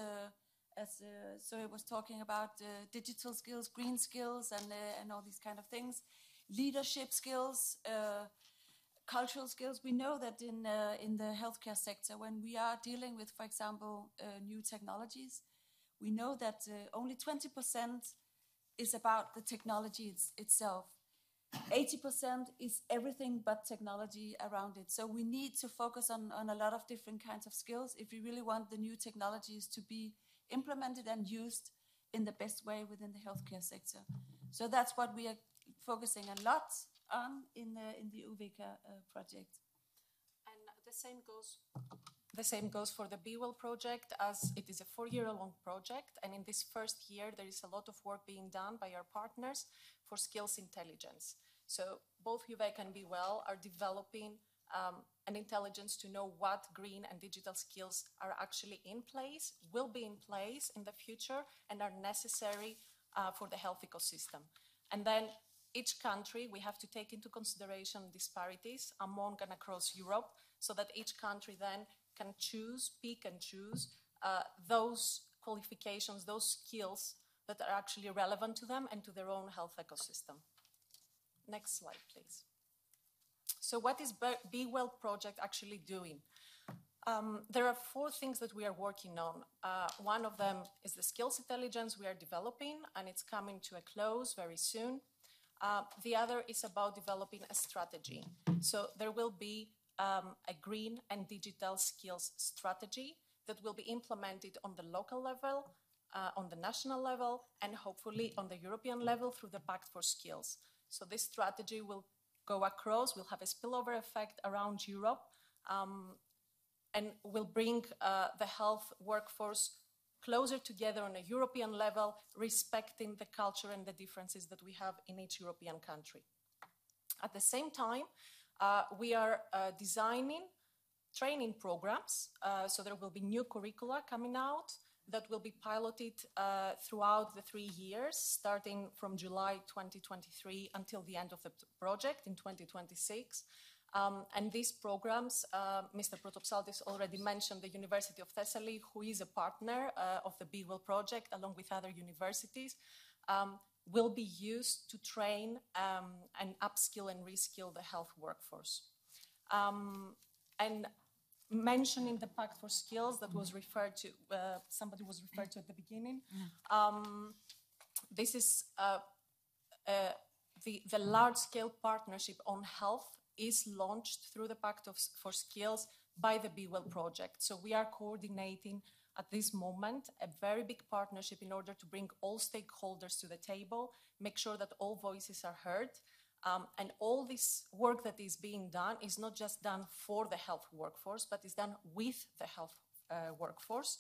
as Zoe was talking about, digital skills, green skills, and all these kind of things, leadership skills, cultural skills. We know that in the healthcare sector, when we are dealing with, for example, new technologies, we know that only 20% is about the technology itself. 80% is everything but technology around it. So we need to focus on a lot of different kinds of skills if we really want the new technologies to be implemented and used in the best way within the healthcare sector. So that's what we are focusing a lot on in the Uveka project. And the same goes for the BeWell project, as it is a 4-year-long project, and in this first year there is a lot of work being done by our partners for skills intelligence. So both Uveka and BeWell are developing an intelligence to know what green and digital skills are actually in place, will be in place in the future, and are necessary for the health ecosystem. And then each country, we have to take into consideration disparities among and across Europe, so that each country then can pick and choose those qualifications, those skills that are actually relevant to them and to their own health ecosystem. Next slide, please. So what is BeWell project actually doing? There are 4 things that we are working on. One of them is the skills intelligence we are developing, and it's coming to a close very soon. The other is about developing a strategy. So there will be a green and digital skills strategy that will be implemented on the local level, on the national level, and hopefully on the European level through the Pact for Skills. So this strategy will go across, will have a spillover effect around Europe, and will bring the health workforce closer together on a European level, respecting the culture and the differences that we have in each European country. At the same time, we are designing training programs. So there will be new curricula coming out that will be piloted throughout the 3 years, starting from July 2023 until the end of the project in 2026. And these programs, Mr. Protopsaltis already mentioned the University of Thessaly, who is a partner of the BWEL project, along with other universities, will be used to train and upskill and reskill the health workforce. And mentioning the Pact for Skills that was referred to, somebody was referred to at the beginning, this is the large-scale partnership on health is launched through the Pact for Skills by the BWEL project. So we are coordinating at this moment a very big partnership in order to bring all stakeholders to the table, make sure that all voices are heard. And all this work that is being done is not just done for the health workforce, but is done with the health workforce.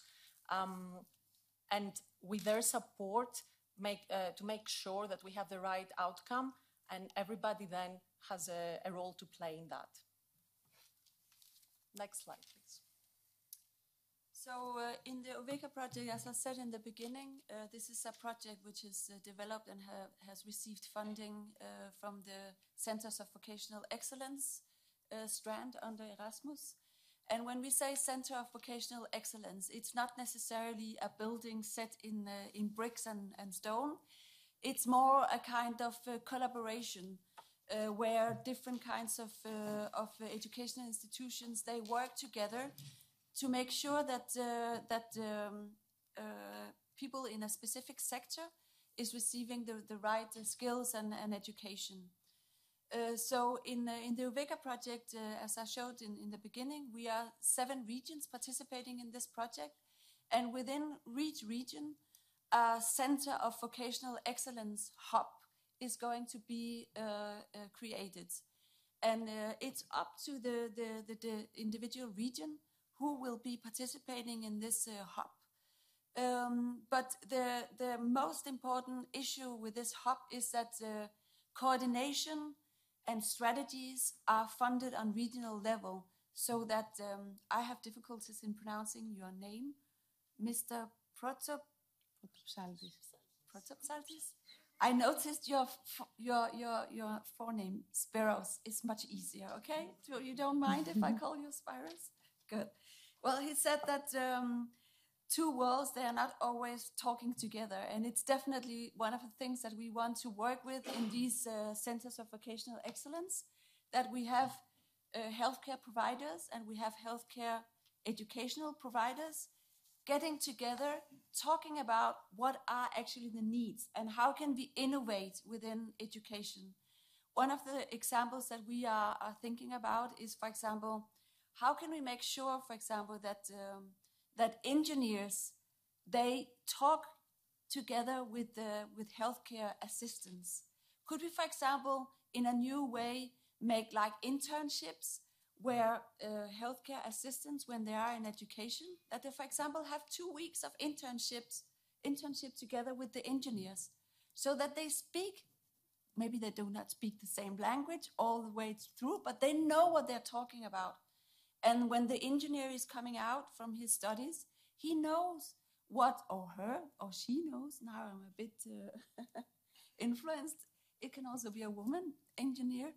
And with their support, to make sure that we have the right outcome, and everybody then has a role to play in that. Next slide, please. So in the UVECA project, as I said in the beginning, this is a project which is developed and has received funding from the Centers of Vocational Excellence strand under Erasmus. And when we say Center of Vocational Excellence, it's not necessarily a building set in bricks and stone. It's more a kind of collaboration where different kinds of educational institutions, they work together to make sure that people in a specific sector is receiving the right skills and education. So in the UVECA project, as I showed in the beginning, we are 7 regions participating in this project. And within each region, a Center of Vocational Excellence hub is going to be created. And it's up to the individual region who will be participating in this hub. But the most important issue with this hub is that coordination and strategies are funded on regional level, so that I have difficulties in pronouncing your name, Mr. Protopsaltis. I noticed your forename, Spiros, is much easier, okay? So you don't mind if I call you Spiros? Good. Well, he said that 2 worlds, they are not always talking together. And it's definitely one of the things that we want to work with in these centers of vocational excellence, that we have healthcare providers and we have healthcare educational providers getting together, talking about what are actually the needs and how can we innovate within education. One of the examples that we are thinking about is, for example, how can we make sure, for example, that engineers, they talk together with healthcare assistants? Could we, for example, in a new way, make like internships where healthcare assistants, when they are in education, that they, for example, have 2 weeks of internship together with the engineers, so that they speak, maybe they do not speak the same language all the way through, but they know what they're talking about. And when the engineer is coming out from his studies, he knows what, or her, or she knows, now I'm a bit influenced, it can also be a woman engineer.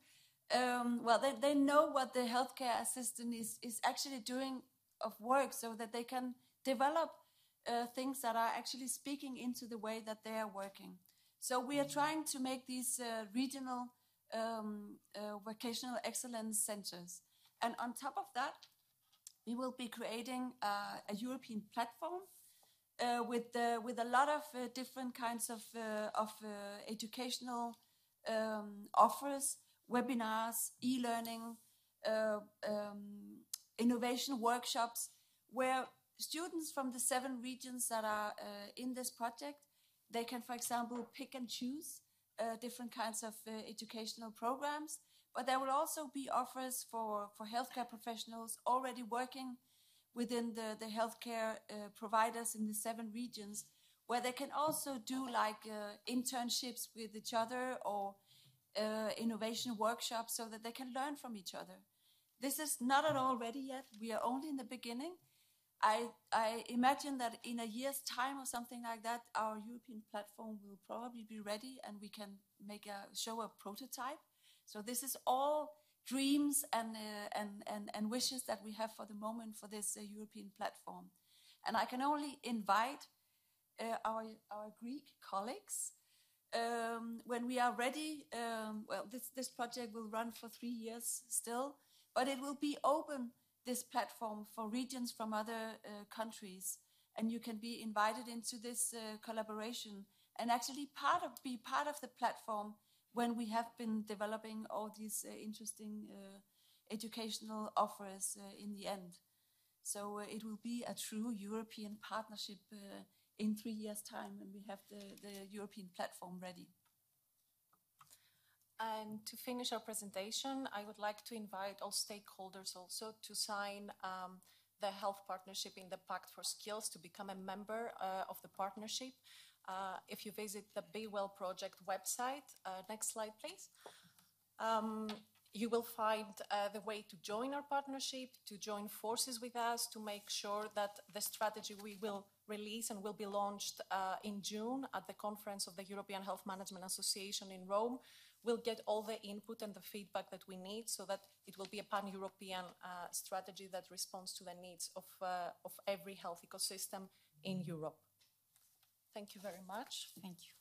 Well, they know what the healthcare assistant is actually doing of work, so that they can develop things that are actually speaking into the way that they are working. So we are trying to make these regional vocational excellence centers. And on top of that, we will be creating a European platform with a lot of different kinds of educational offers, webinars, e-learning, innovation workshops, where students from the 7 regions that are in this project, they can, for example, pick and choose different kinds of educational programs. But there will also be offers for healthcare professionals already working within the healthcare providers in the 7 regions, where they can also do like internships with each other or innovation workshops, so that they can learn from each other. This is not at all ready yet. We are only in the beginning. I imagine that in a year's time or something like that, our European platform will probably be ready and we can show a prototype. So this is all dreams and wishes that we have for the moment for this European platform. And I can only invite our Greek colleagues when we are ready. Well, this project will run for 3 years still, but it will be open, this platform, for regions from other countries, and you can be invited into this collaboration and actually be part of the platform when we have been developing all these interesting educational offers in the end. So it will be a true European partnership in 3 years' time when we have the European platform ready. And to finish our presentation, I would like to invite all stakeholders also to sign the health partnership in the Pact for Skills to become a member of the partnership. If you visit the Be Well Project website, next slide please, you will find the way to join our partnership, to join forces with us, to make sure that the strategy we will release and will be launched in June at the conference of the European Health Management Association in Rome will get all the input and the feedback that we need so that it will be a pan-European strategy that responds to the needs of every health ecosystem in Europe. Thank you very much. Thank you.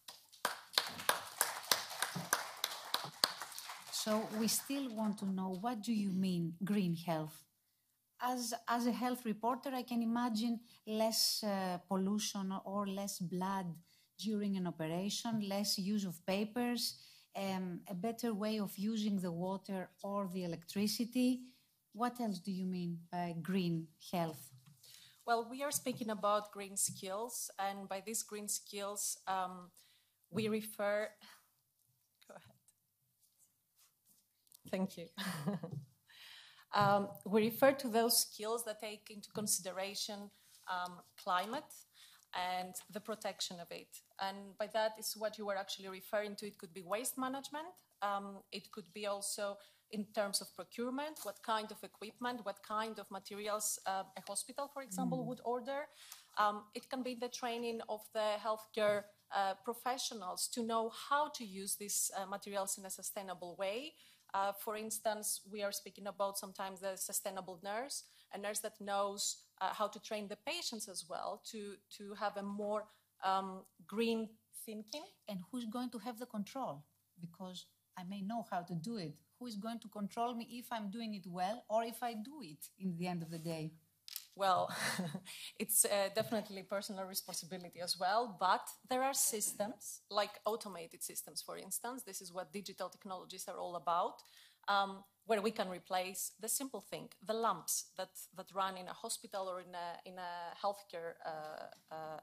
So we still want to know, what do you mean green health? As a health reporter, I can imagine less pollution or less blood during an operation, less use of papers, a better way of using the water or the electricity. What else do you mean by green health? Well, we are speaking about green skills, and by these green skills, we refer... Go ahead. Thank you. We refer to those skills that take into consideration climate and the protection of it. And by that is what you were actually referring to. It could be waste management. It could be also in terms of procurement, what kind of equipment, what kind of materials a hospital, for example, would order. It can be the training of the healthcare professionals to know how to use these materials in a sustainable way. For instance, we are speaking about sometimes the sustainable nurse, a nurse that knows how to train the patients as well to have a more green thinking. And who's going to have the control? Because I may know how to do it. Who is going to control me if I'm doing it well or if I do it in the end of the day? Well, it's definitely personal responsibility as well, but there are systems, like automated systems, for instance. This is what digital technologies are all about, where we can replace the simple thing, the lamps that run in a hospital or in a healthcare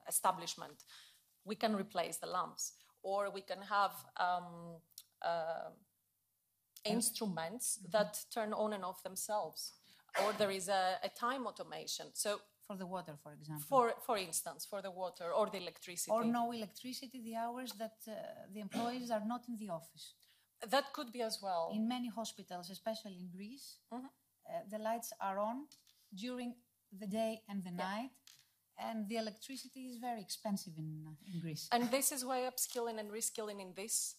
establishment. We can replace the lamps, or we can have instruments that turn on and off themselves. Or there is a time automation. So for the water, for example. For instance, for the water or the electricity. Or no electricity the hours that the employees are not in the office. That could be as well. In many hospitals, especially in Greece, the lights are on during the day and the night. And the electricity is very expensive in Greece. And this is why upskilling and reskilling in this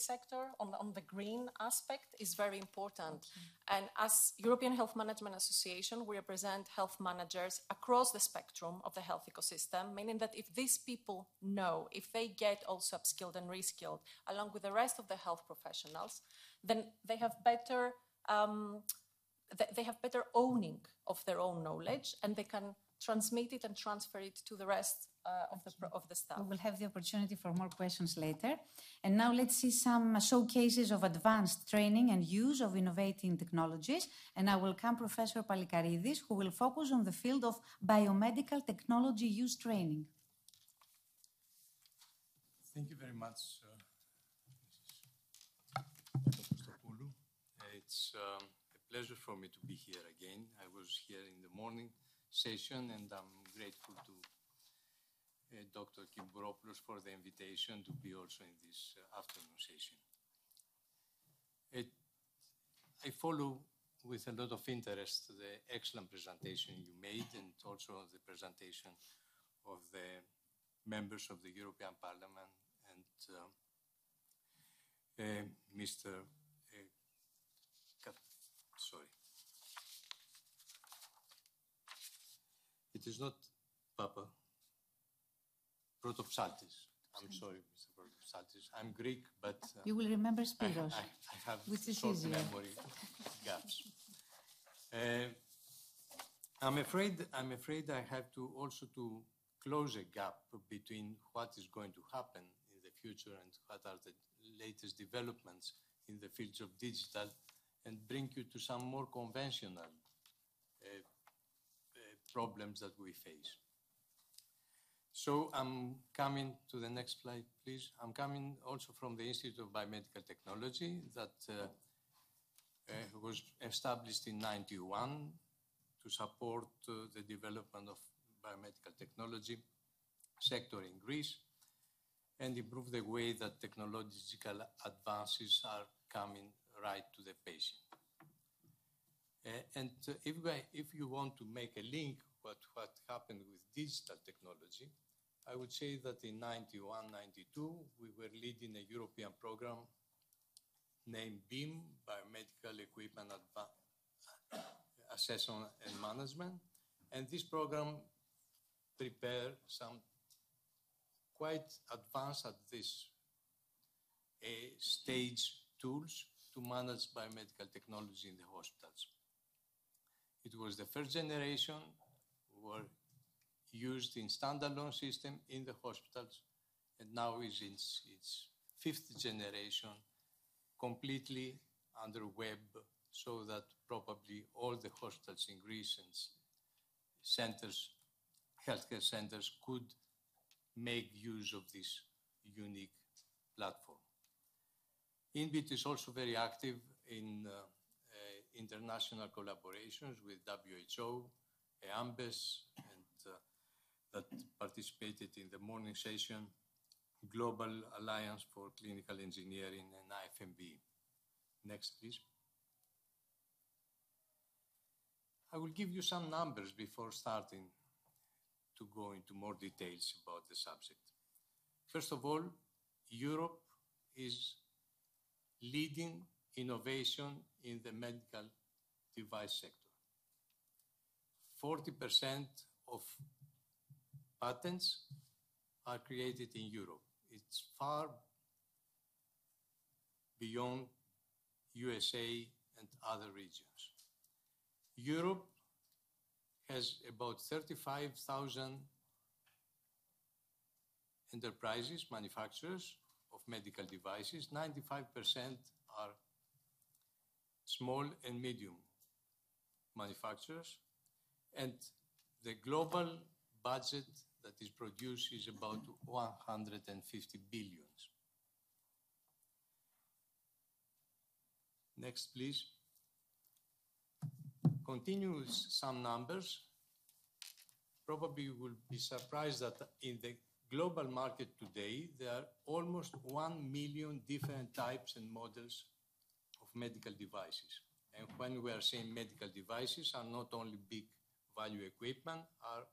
sector, on the green aspect, is very important. Okay. And as European Health Management Association, we represent health managers across the spectrum of the health ecosystem, meaning that if these people know, if they get also upskilled and reskilled, along with the rest of the health professionals, then they have better owning of their own knowledge, and they can transmit it and transfer it to the rest of the staff. We will have the opportunity for more questions later. And now let's see some showcases of advanced training and use of innovating technologies. And I welcome Professor Palikaridis, who will focus on the field of biomedical technology use training. Thank you very much, Mrs. Kostopoulos. It's a pleasure for me to be here again. I was here in the morning session, and I'm grateful to Dr. Kimbouropoulos for the invitation to be also in this afternoon session. I follow with a lot of interest the excellent presentation you made and also the presentation of the members of the European Parliament and Mr. Sorry. It is not Papa Protopsaltis. I'm sorry, Mr. Protopsaltis. I'm Greek, but you will remember Spiros, I have which is short easier. memory gaps. I'm afraid I have to also to close a gap between what is going to happen in the future and what are the latest developments in the fields of digital, and bring you to some more conventional problems that we face. So I'm coming to the next slide, please. I'm coming also from the Institute of Biomedical Technology that was established in 1991 to support the development of biomedical technology sector in Greece and improve the way that technological advances are coming right to the patient. And if you want to make a link what happened with digital technology, I would say that in 91, 92, we were leading a European program named BEAM, Biomedical Equipment Assessment and Management. And this program prepared some quite advanced at this stage tools to manage biomedical technology in the hospitals. It was the first generation, were used in standalone system in the hospitals, and now is in its fifth generation, completely under web, so that probably all the hospitals in Greece and centers, healthcare centers, could make use of this unique platform. INBIT is also very active in international collaborations with WHO, EAMBES, and that participated in the morning session, Global Alliance for Clinical Engineering, and IFMB. Next, please. I will give you some numbers before starting to go into more details about the subject. First of all, Europe is leading innovation in the medical device sector. 40% of patents are created in Europe. It's far beyond USA and other regions. Europe has about 35,000 enterprises, manufacturers of medical devices. 95% are small and medium manufacturers. And the global budget that is produced is about 150 billion. Next, please. Continue with some numbers. Probably you will be surprised that in the global market today, there are almost 1 million different types and models of medical devices. And when we are saying medical devices, are not only big value equipment, are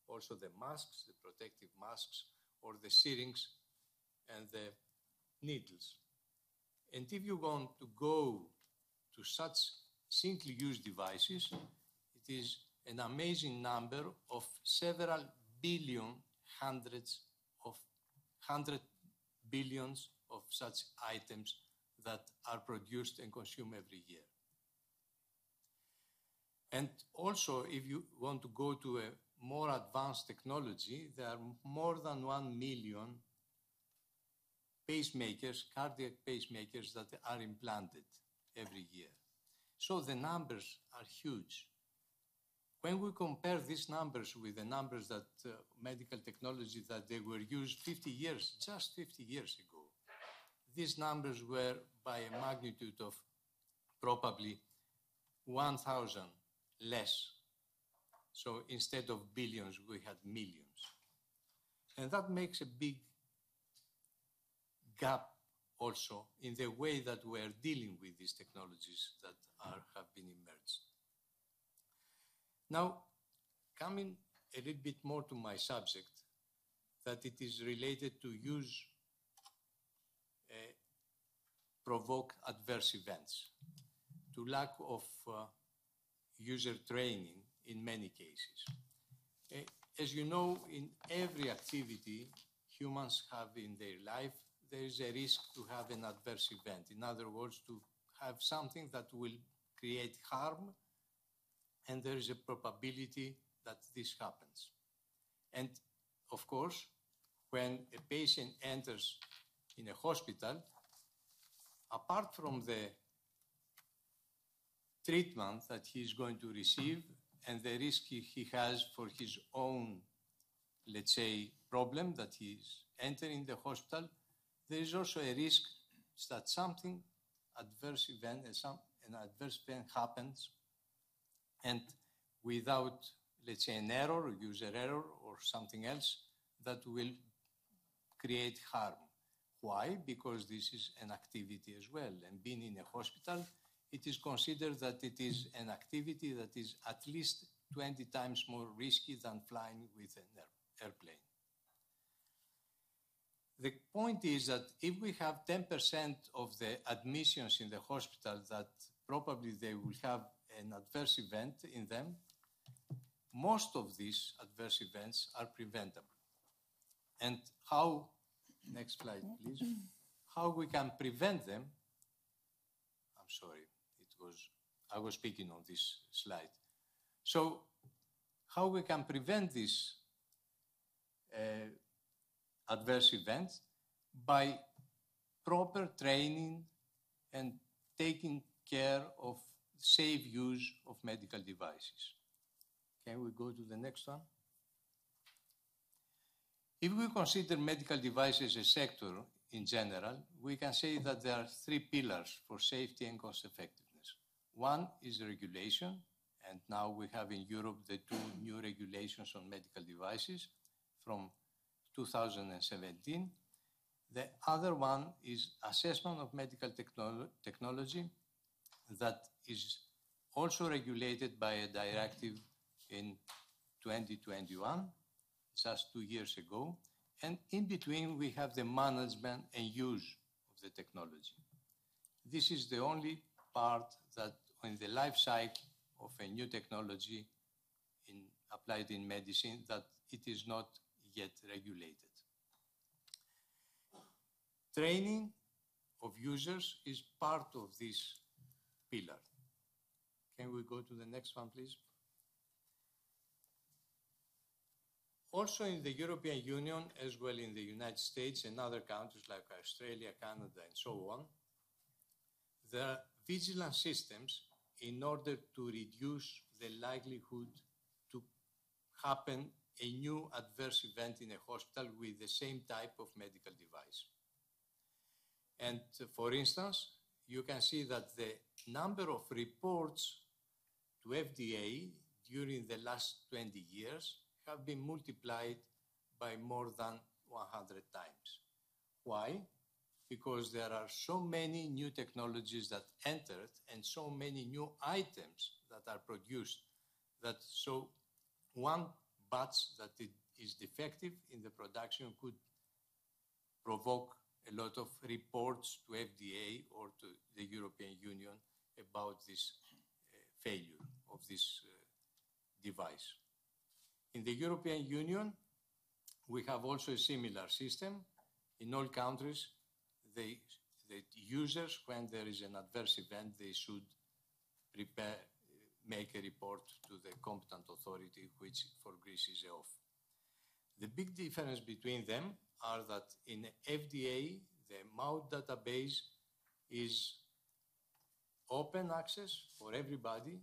also the masks, the protective masks, or the syringes and the needles. And if you want to go to such single-use devices, it is an amazing number of several billion, hundred billions of such items that are produced and consumed every year. And also, if you want to go to a more advanced technology, there are more than 1 million pacemakers, cardiac pacemakers that are implanted every year. So the numbers are huge. When we compare these numbers with the numbers that medical technology that they were used 50 years, just 50 years ago, these numbers were by a magnitude of probably 1,000 less. So instead of billions, we had millions. And that makes a big gap also in the way that we are dealing with these technologies that have been emerged. Now, coming a little bit more to my subject, that it is related to use provoke adverse events, to lack of user training in many cases. As you know, in every activity humans have in their life, there is a risk to have an adverse event. In other words, to have something that will create harm, and there is a probability that this happens. And of course, when a patient enters in a hospital, apart from the treatment that he is going to receive and the risk he has for his own, let's say, problem that he is entering the hospital, there is also a risk that something adverse event, an adverse event happens, and without, let's say, an error, user error, or something else, that will create harm. Why? Because this is an activity as well. And being in a hospital, it is considered that it is an activity that is at least 20 times more risky than flying with an airplane. The point is that if we have 10% of the admissions in the hospital that probably they will have an adverse event in them, most of these adverse events are preventable. And how, next slide please, how we can prevent them, I'm sorry, I was speaking on this slide. So how we can prevent this adverse events? By proper training and taking care of safe use of medical devices. Can we go to the next one? If we consider medical devices a sector in general, we can say that there are three pillars for safety and cost effectiveness. One is regulation, and now we have in Europe the two new regulations on medical devices from 2017. The other one is assessment of medical technology that is also regulated by a directive in 2021, just 2 years ago. And in between, we have the management and use of the technology. This is the only part that in the life cycle of a new technology applied in medicine that it is not yet regulated. Training of users is part of this pillar. Can we go to the next one, please? Also in the European Union, as well in the United States and other countries like Australia, Canada, and so on, there are vigilance systems in order to reduce the likelihood to happen a new adverse event in a hospital with the same type of medical device. And for instance, you can see that the number of reports to FDA during the last 20 years have been multiplied by more than 100 times. Why? Because there are so many new technologies that entered and so many new items that are produced that so one batch that is defective in the production could provoke a lot of reports to FDA or to the European Union about this failure of this device. In the European Union, we have also a similar system. In all countries, the users, when there is an adverse event, they should make a report to the competent authority, which for Greece is EOF. The big difference between them are that in FDA, the MAUT database is open access for everybody.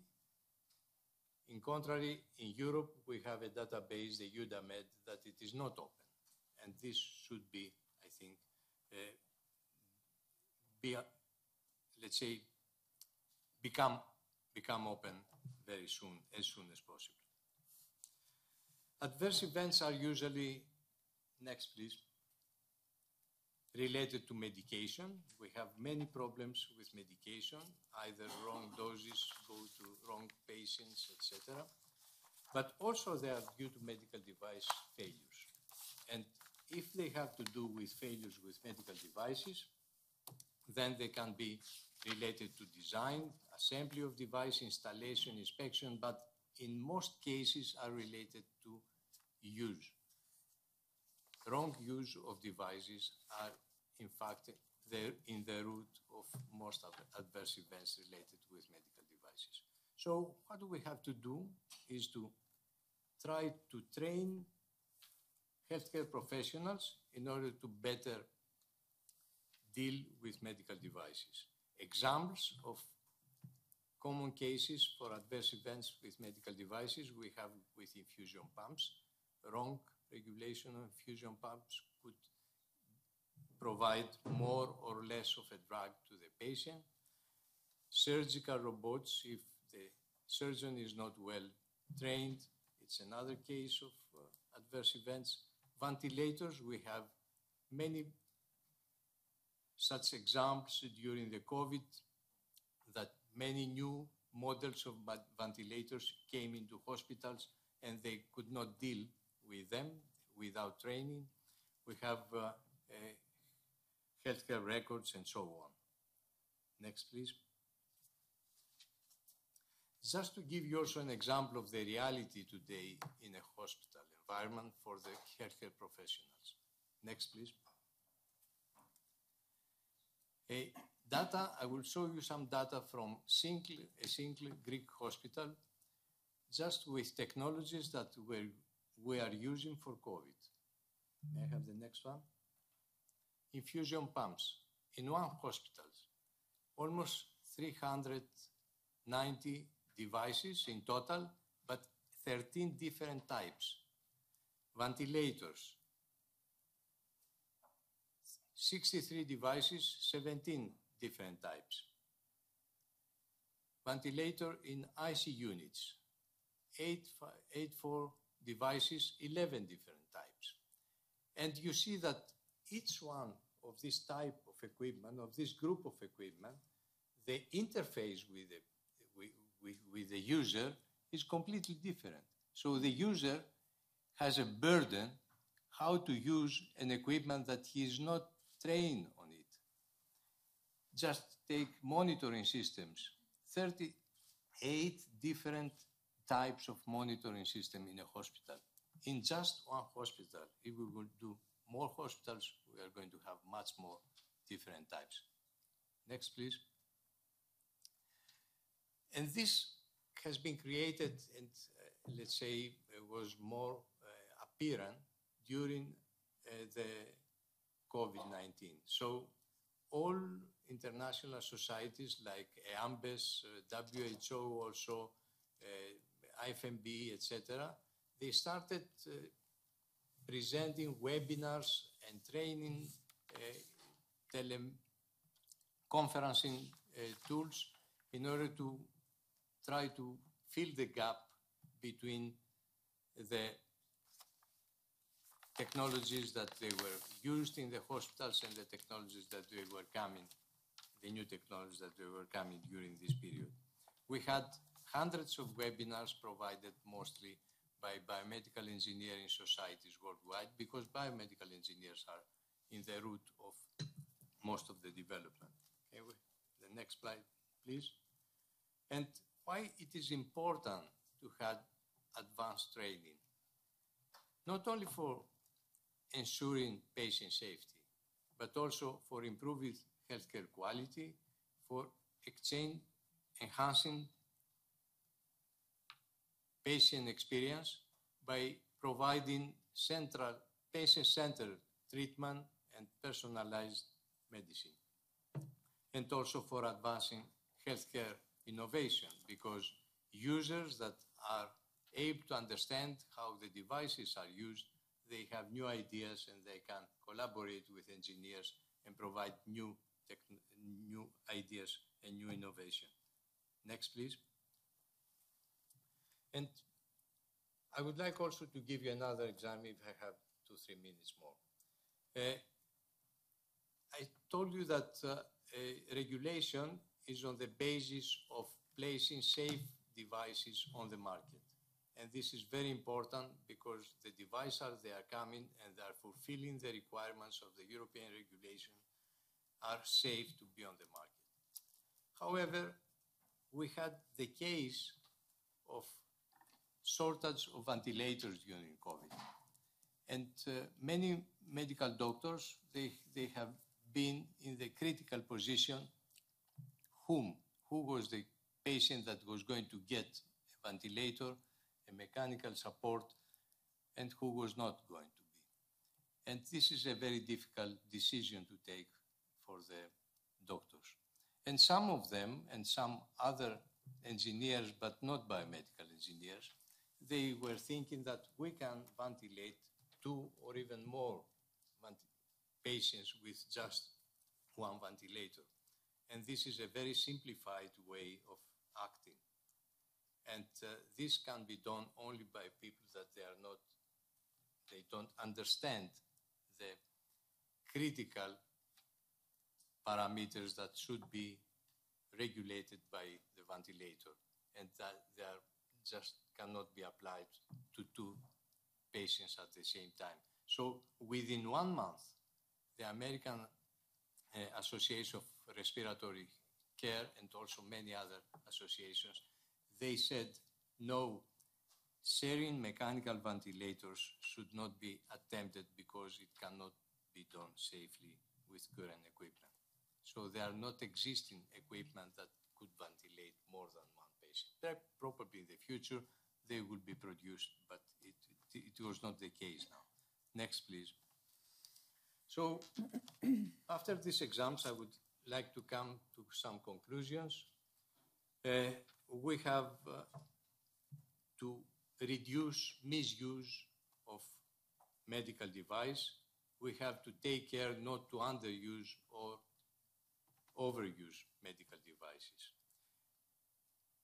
In contrary, in Europe, we have a database, the EUDAMED, that it is not open. And this should be, I think, let's say, become open very soon, as soon as possible. Adverse events are usually, next please, related to medication. We have many problems with medication, either wrong doses go to wrong patients, etc. But also they are due to medical device failures. And if they have to do with failures with medical devices, then they can be related to design, assembly of device, installation, inspection, but in most cases are related to use. Wrong use of devices are, in fact, in the root of most of the adverse events related with medical devices. So what we have to do is to try to train healthcare professionals in order to better deal with medical devices. Examples of common cases for adverse events with medical devices we have with infusion pumps. Wrong regulation of infusion pumps could provide more or less of a drug to the patient. Surgical robots, if the surgeon is not well trained, it's another case of adverse events. Ventilators, we have many such examples during the COVID that many new models of ventilators came into hospitals and they could not deal with them without training. We have healthcare records and so on. Next, please. Just to give you also an example of the reality today in a hospital environment for the healthcare professionals. Next, please. Data, I will show you some data from a single Greek hospital, just with technologies that we are using for COVID. May I have the next one? Infusion pumps. In one hospital, almost 390 devices in total, but 13 different types. Ventilators, 63 devices, 17 different types. Ventilator in IC units, 84 devices, 11 different types. And you see that each one of this type of equipment, of this group of equipment, the interface with the user is completely different. So the user has a burden how to use an equipment that he is not trained on it. Just take monitoring systems, 38 different types of monitoring system in a hospital. In just one hospital, if we will do more hospitals, we are going to have much more different types. Next, please. And this has been created and, let's say, was more apparent during the COVID-19. So all international societies like AMBES, WHO also, IFMB, etc., they started presenting webinars and training teleconferencing tools in order to try to fill the gap between the technologies that they were used in the hospitals and the technologies that they were coming, the new technologies that they were coming during this period. We had hundreds of webinars provided mostly by biomedical engineering societies worldwide, because biomedical engineers are in the root of most of the development. Okay, the next slide, please. And why it is important to have advanced training, not only for ensuring patient safety, but also for improving healthcare quality, for enhancing patient experience by providing patient-centered treatment and personalized medicine, and also for advancing healthcare innovation, because users that are able to understand how the devices are used, they have new ideas and they can collaborate with engineers and provide new ideas and new innovation. Next, please. And I would like also to give you another example if I have 2-3 minutes more. told you that regulation is on the basis of placing safe devices on the market. And this is very important because the devices they are coming and they are fulfilling the requirements of the European regulation are safe to be on the market. However, we had the case of shortage of ventilators during COVID. And many medical doctors, they have been in the critical position who was the patient that was going to get a ventilator, a mechanical support, and who was not going to be. And this is a very difficult decision to take for the doctors. And some of them, and some other engineers, but not biomedical engineers, they were thinking that we can ventilate 2 or even more patients with just one ventilator. And this is a very simplified way of acting. And this can be done only by people that they don't understand the critical parameters that should be regulated by the ventilator, and that they are just cannot be applied to 2 patients at the same time. So within 1 month, the American Association of Respiratory Care and also many other associations, they said, no, sharing mechanical ventilators should not be attempted because it cannot be done safely with current equipment. So there are not existing equipment that could ventilate more than 1 patient. There probably in the future they will be produced, but it was not the case now. Next, please. So after these exams, I would like to come to some conclusions. We have to reduce misuse of medical device. We have to take care not to underuse or overuse medical devices.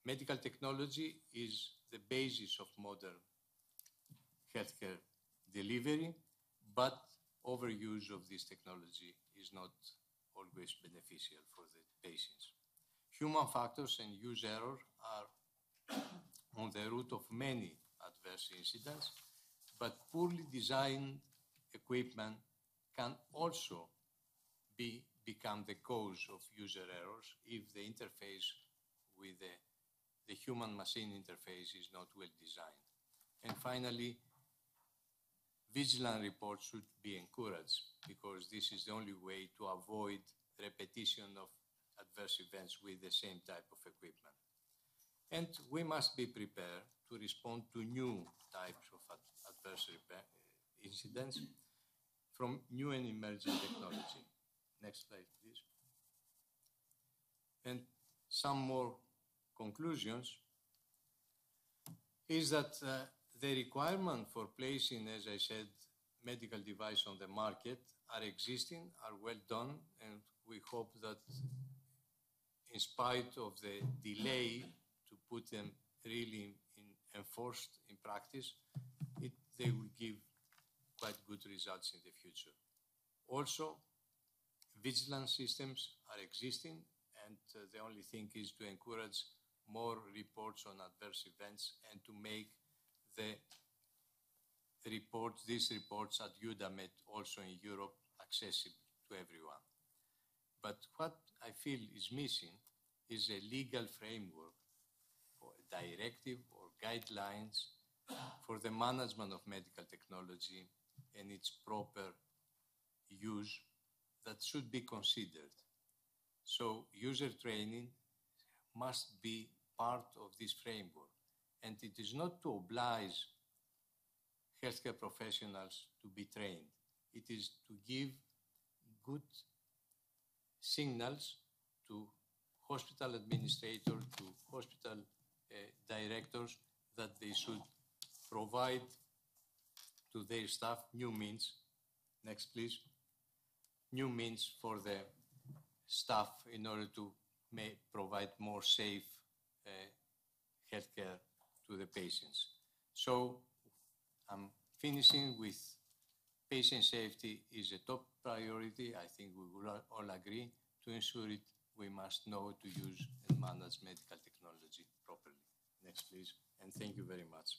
Medical technology is the basis of modern healthcare delivery, but overuse of this technology is not always beneficial for the patients. Human factors and user error are on the root of many adverse incidents, but poorly designed equipment can also become the cause of user errors if the interface with the human-machine interface is not well designed. And finally, vigilant reports should be encouraged because this is the only way to avoid repetition of adverse events with the same type of equipment. And we must be prepared to respond to new types of adverse incidents from new and emerging technology. Next slide, please. And some more conclusions is that the requirement for placing, as I said, medical device on the market are existing, are well done, and we hope that in spite of the delay to put them really enforced in practice, they will give quite good results in the future. Also, vigilance systems are existing, and the only thing is to encourage more reports on adverse events and to make these reports at UDAMED also in Europe accessible to everyone. But what I feel is missing is a legal framework or a directive or guidelines for the management of medical technology and its proper use that should be considered. So user training must be part of this framework, and it is not to oblige healthcare professionals to be trained. It is to give good signals to hospital administrators, to hospital directors that they should provide to their staff new means. Next, please. New means for the staff in order to provide more safe healthcare to the patients. So I'm finishing with patient safety is a top priority, I think we will all agree, to ensure it, we must know to use and manage medical technology properly. Next, please. And thank you very much.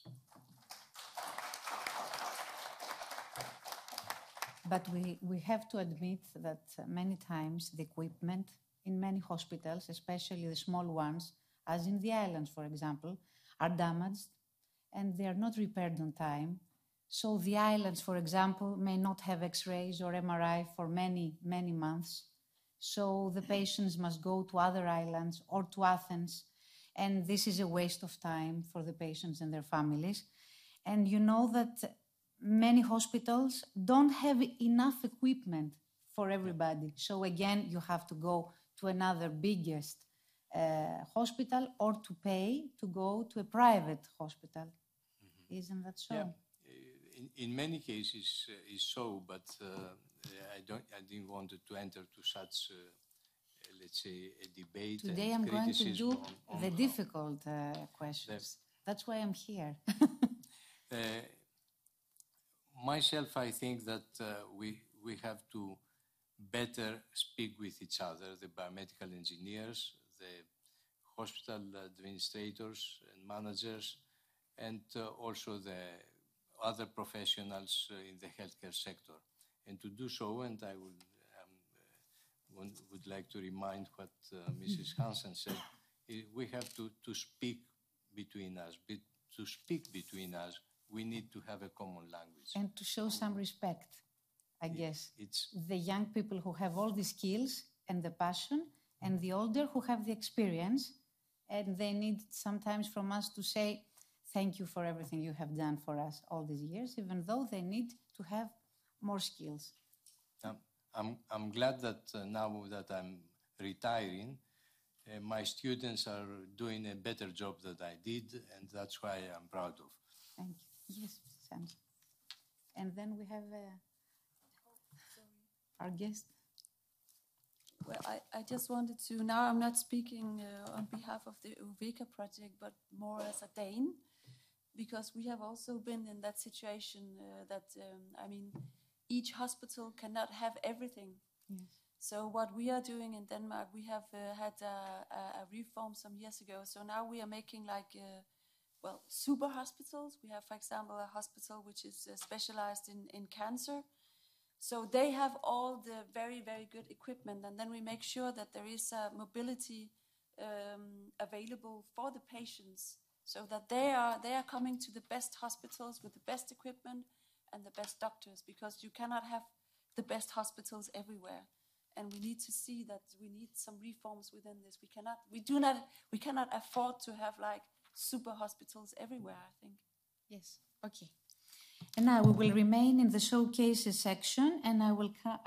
But we have to admit that many times the equipment in many hospitals, especially the small ones, as in the islands, for example, are damaged and they are not repaired on time. So the islands, for example, may not have X-rays or MRI for many, many months. So the patients must go to other islands or to Athens, and this is a waste of time for the patients and their families. And you know that many hospitals don't have enough equipment for everybody. So again, you have to go to another biggest hospital or to pay to go to a private hospital. Mm-hmm. Isn't that so? Yeah. In many cases, it's so, but I didn't want to enter to such, let's say, a debate. Today I'm going to do the difficult questions. That's why I'm here. Myself, I think that we have to better speak with each other, the biomedical engineers, the hospital administrators and managers, and also the other professionals in the healthcare sector. And to do so, and I would like to remind what Mrs. Hansen said, we have to speak between us. To speak between us, we need to have a common language. And to show some respect, I guess. It's the young people who have all the skills and the passion, and the older who have the experience, and they need sometimes from us to say, thank you for everything you have done for us all these years, even though they need to have more skills. I'm glad that now that I'm retiring, my students are doing a better job than I did, and that's why I'm proud of. Thank you. Yes, Sam. And then we have our guest. Well, I just wanted to, now I'm not speaking on behalf of the Eureka project, but more as a Dane, because we have also been in that situation that, I mean, each hospital cannot have everything. Yes. So what we are doing in Denmark, we have had a reform some years ago. So now we are making like, well, super hospitals. We have, for example, a hospital which is specialized in cancer. So they have all the very, very good equipment. And then we make sure that there is mobility available for the patients, so that they are coming to the best hospitals with the best equipment and the best doctors, because you cannot have the best hospitals everywhere. And we need to see that we need some reforms within this. We cannot afford to have like super hospitals everywhere, I think. Yes, okay. And now we will remain in the showcases section, and I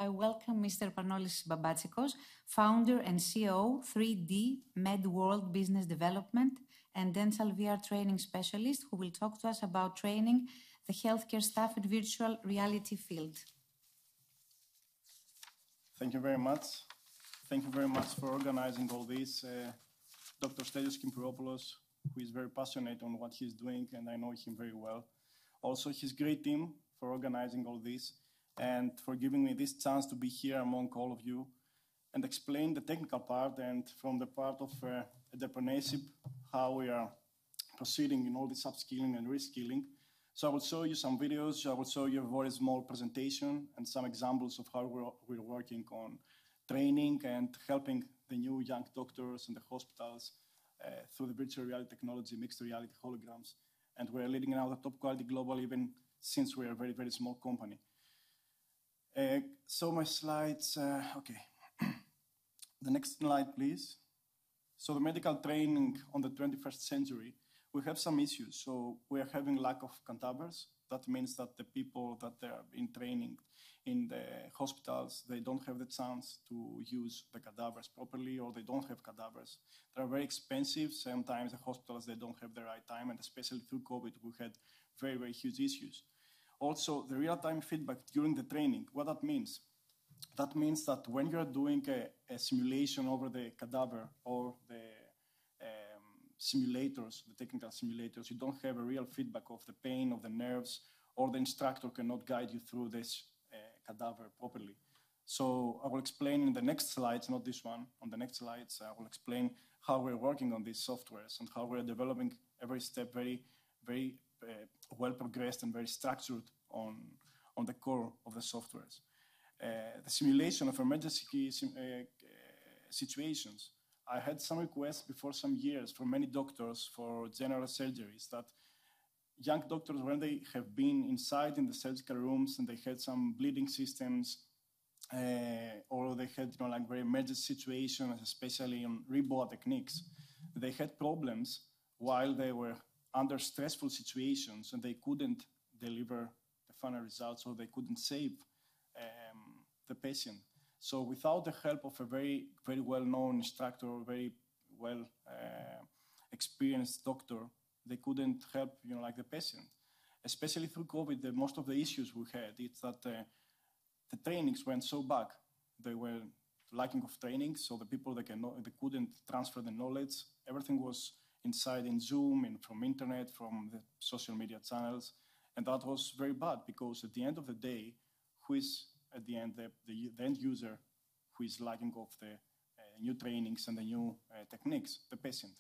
welcome Mr. Panolis Babatsikos, founder and CEO, 3D Med World Business Development and Dental VR Training Specialist, who will talk to us about training the healthcare staff in virtual reality field. Thank you very much. Thank you very much for organizing all this. Dr. Stelios Kimbouropoulo, who is very passionate on what he's doing, and I know him very well. Also, his great team for organizing all this and for giving me this chance to be here among all of you and explain the technical part and from the part of entrepreneurship, how we are proceeding in all this upskilling and reskilling. So I will show you some videos. I will show you a very small presentation and some examples of how we're working on training and helping the new young doctors in the hospitals through the virtual reality technology, mixed reality holograms. And we're leading now the top quality global, even since we're a very, very small company. So my slides, okay. The next slide, please. So the medical training on the 21st century, we have some issues. So we are having lack of cadavers. That means that the people that are in training in the hospitals, they don't have the chance to use the cadavers properly, or they don't have cadavers. They're very expensive. Sometimes the hospitals, they don't have the right time, and especially through COVID, we had very, very huge issues. Also, the real-time feedback during the training, what that means? That means that when you're doing a simulation over the cadaver or the simulators, the technical simulators, you don't have a real feedback of the pain, of the nerves, or the instructor cannot guide you through this cadaver properly. So I will explain in the next slides, not this one, on the next slides, I will explain how we're working on these softwares and how we're developing every step very well progressed and very structured on the core of the softwares. The simulation of emergency situations. I had some requests before some years from many doctors for general surgeries that young doctors, when they have been inside in the surgical rooms and they had some bleeding systems, or they had like very emergency situations, especially on REBOA techniques, they had problems while they were under stressful situations and they couldn't deliver the final results or they couldn't save the patient. So without the help of a very well-known instructor, very well experienced doctor, they couldn't help like the patient. Especially through COVID, most of the issues we had, it's that the trainings went so back. They were lacking of training, so the people they couldn't transfer the knowledge. Everything was inside in Zoom and from internet, from the social media channels, and that was very bad because at the end of the day, who is at the end the end user who is lacking of the new trainings and the new techniques, the patient.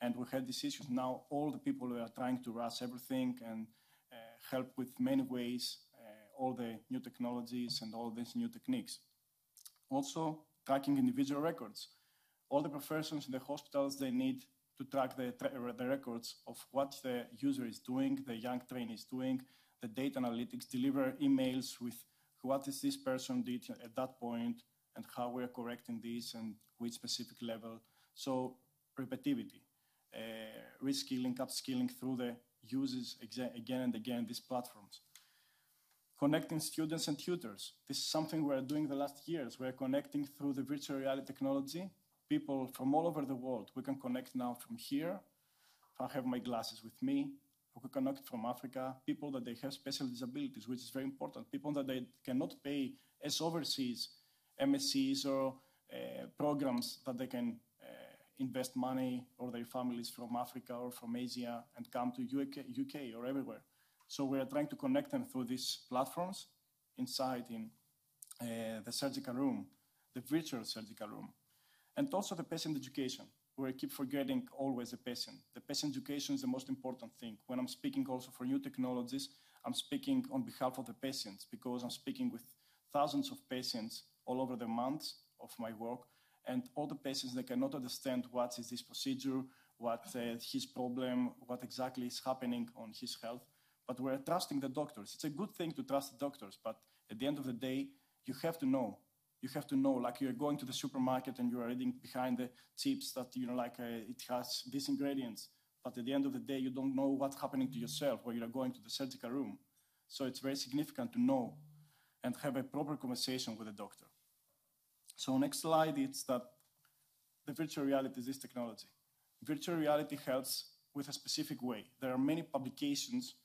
And we had these issues. Now all the people are trying to rush everything and help with many ways, all the new technologies and all these new techniques. Also, tracking individual records. All the professions in the hospitals, they need to track the records of what the user is doing, the young trainee is doing, the data analytics, deliver emails with what is this person did at that point and how we're correcting this and which specific level. So repetitivity, reskilling, upskilling through the uses again and again, these platforms. Connecting students and tutors. This is something we're doing the last years. We're connecting through the virtual reality technology. People from all over the world. We can connect now from here. I have my glasses with me. We can connect from Africa. People that they have special disabilities, which is very important. People that they cannot pay as overseas MSCs or programs that they can invest money or their families from Africa or from Asia and come to UK or everywhere. So we are trying to connect them through these platforms inside in the surgical room, the virtual surgical room. And also the patient education. We keep forgetting always the patient. The patient education is the most important thing. When I'm speaking also for new technologies, I'm speaking on behalf of the patients because I'm speaking with thousands of patients all over the months of my work. And all the patients, they cannot understand what is this procedure, what his problem, what exactly is happening on his health. But we're trusting the doctors. It's a good thing to trust the doctors, but at the end of the day, you have to know. You have to know, like you're going to the supermarket and you're reading behind the chips that, it has these ingredients. But at the end of the day, you don't know what's happening to yourself when you're going to the surgical room. So it's very significant to know and have a proper conversation with the doctor. So next slide, it's that the virtual reality is this technology. Virtual reality helps with a specific way. There are many publications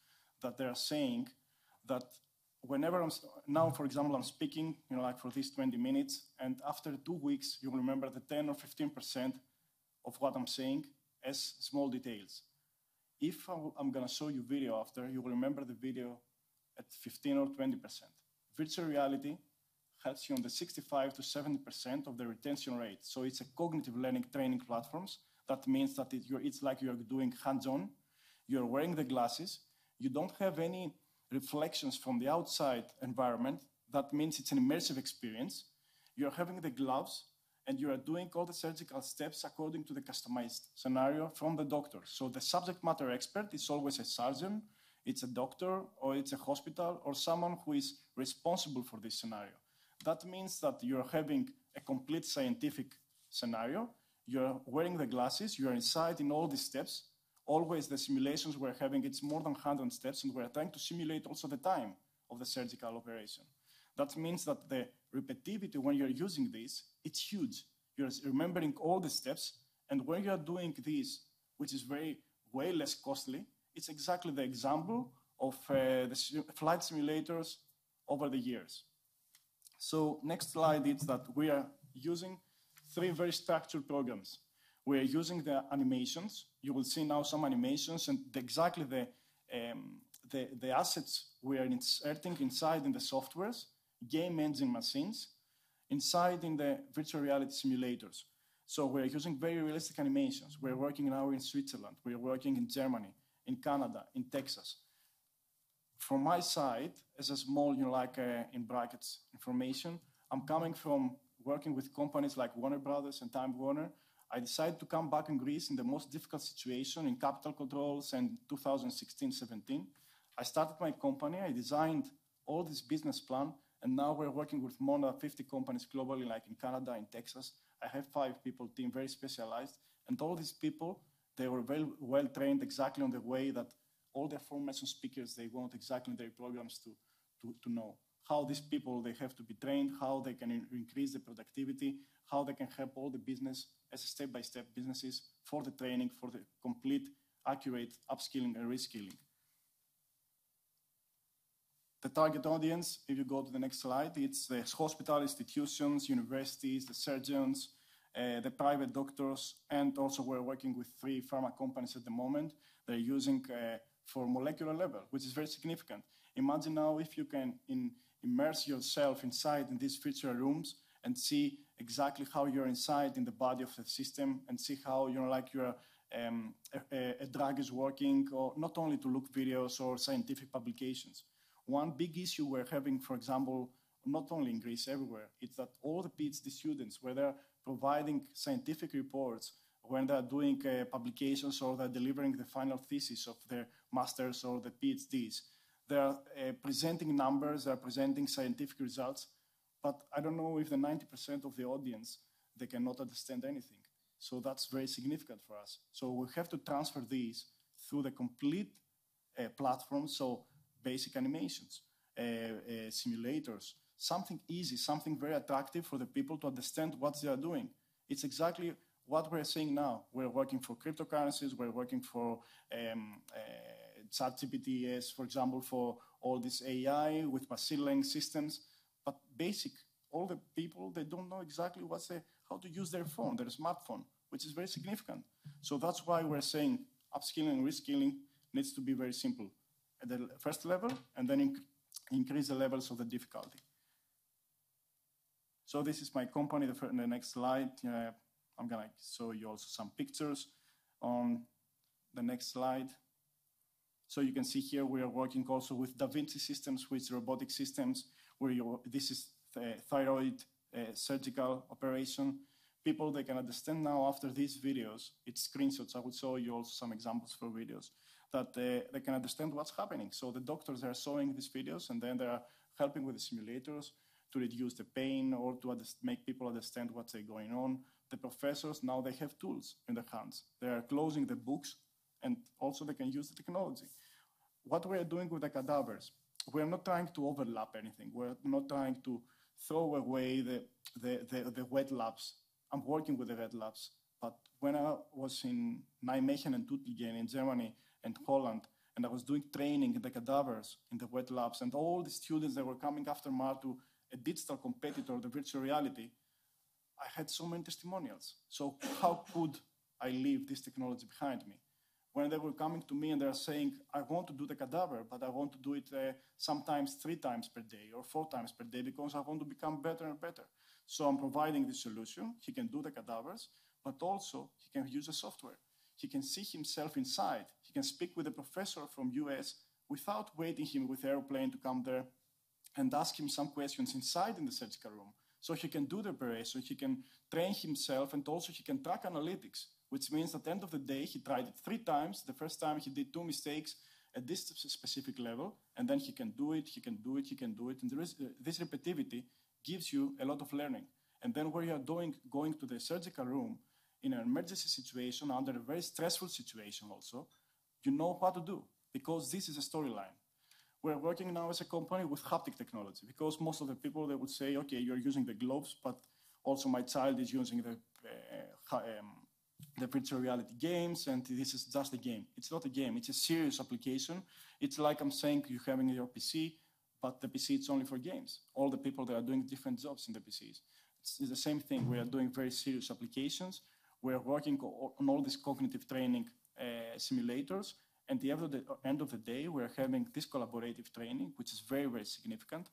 that they are saying that whenever now, for example, I'm speaking, like for these 20 minutes, and after 2 weeks, you will remember the 10 or 15% of what I'm saying as small details. If I'm going to show you video after, you will remember the video at 15 or 20%. Virtual reality helps you on the 65 to 70% of the retention rate. So it's a cognitive learning training platforms. That means that it's like you're doing hands-on. You're wearing the glasses. You don't have any reflections from the outside environment. That means it's an immersive experience. You're having the gloves and you are doing all the surgical steps according to the customized scenario from the doctor. So the subject matter expert is always a surgeon, it's a doctor, or it's a hospital, or someone who is responsible for this scenario. That means that you're having a complete scientific scenario. You're wearing the glasses, you're inside in all these steps. Always the simulations we're having, it's more than 100 steps, and we're trying to simulate also the time of the surgical operation. That means that the repetitivity when you're using this, it's huge. You're remembering all the steps, and when you're doing this, which is way less costly, it's exactly the example of the flight simulators over the years. So next slide is that we are using 3 very structured programs. We're using the animations. You will see now some animations and exactly the assets we are inserting inside in the softwares, game engine machines. inside in the virtual reality simulators. So we're using very realistic animations. We're working now in Switzerland. We're working in Germany, in Canada, in Texas. From my side, as a small, in brackets information, I'm coming from working with companies like Warner Brothers and Time Warner. I decided to come back in Greece in the most difficult situation in capital controls and 2016-17. I started my company, I designed all this business plan, and now we're working with more than 50 companies globally, like in Canada, in Texas. I have 5 people team, very specialized, and all these people, they were very well trained exactly on the way that all the formation speakers, they want exactly their programs to know. How these people, they have to be trained, how they can increase the productivity, how they can help all the business as step-by-step businesses for the training, for the complete, accurate upskilling and reskilling. The target audience, if you go to the next slide, it's the hospital institutions, universities, the surgeons, the private doctors, and also we're working with 3 pharma companies at the moment. They're using for molecular level, which is very significant. Imagine now if you can immerse yourself inside in these virtual rooms and see exactly how you're inside in the body of the system and see how a drug is working, or not only to look videos or scientific publications. One big issue we're having, for example, not only in Greece, everywhere, is that all the PhD students, where they're providing scientific reports, when they're doing publications or they're delivering the final thesis of their masters or the PhDs, they're presenting numbers, they're presenting scientific results, but I don't know if the 90% of the audience, they cannot understand anything. So that's very significant for us. So we have to transfer these through the complete platform, so basic animations, simulators, something easy, something very attractive for the people to understand what they are doing. It's exactly what we're saying now. We're working for cryptocurrencies, we're working for ChatGPT, for example, for all this AI with machine learning systems, but basic, all the people, they don't know exactly how to use their phone, their smartphone, which is very significant. So that's why we're saying upskilling and reskilling needs to be very simple at the first level, and then increase the levels of the difficulty. So this is my company. The next slide, I'm gonna show you also some pictures on the next slide. So you can see here we are working also with Da Vinci systems, with robotic systems, where this is the thyroid surgical operation. People, they can understand now after these videos, it's screenshots, I will show you also some examples for videos, that they can understand what's happening. So the doctors are showing these videos, and then they are helping with the simulators to reduce the pain or to make people understand what's going on. The professors, now they have tools in their hands. They are closing the books, and also they can use the technology. What we are doing with the cadavers, we are not trying to overlap anything. We're not trying to throw away the wet labs. I'm working with the wet labs, but when I was in Nijmegen and Tübingen in Germany and Holland, and I was doing training in the cadavers in the wet labs, and all the students that were coming after to a digital competitor, the virtual reality, I had so many testimonials. So how could I leave this technology behind me? When they were coming to me and they're saying, I want to do the cadaver, but I want to do it sometimes 3 times per day or 4 times per day because I want to become better and better. So I'm providing the solution. He can do the cadavers, but also he can use the software. He can see himself inside. He can speak with a professor from US without waiting him with the airplane to come there and ask him some questions inside in the surgical room. So he can do the operation, he can train himself, and also he can track analytics, which means at the end of the day, he tried it 3 times. The first time he did 2 mistakes at this specific level, and then he can do it, he can do it, he can do it. And this repetitivity gives you a lot of learning. And then when you are going to the surgical room in an emergency situation, under a very stressful situation also, you know what to do, because this is a storyline. We're working now as a company with haptic technology, because most of the people, they would say, okay, you're using the gloves, but also my child is using the virtual reality games, and this is just a game. It's not a game, it's a serious application. It's like I'm saying you're having your PC, but the PC it's only for games. All the people that are doing different jobs in the PCs. It's the same thing. We are doing very serious applications. We are working on all these cognitive training simulators. And at the end of the day, we're having this collaborative training, which is very, very significant.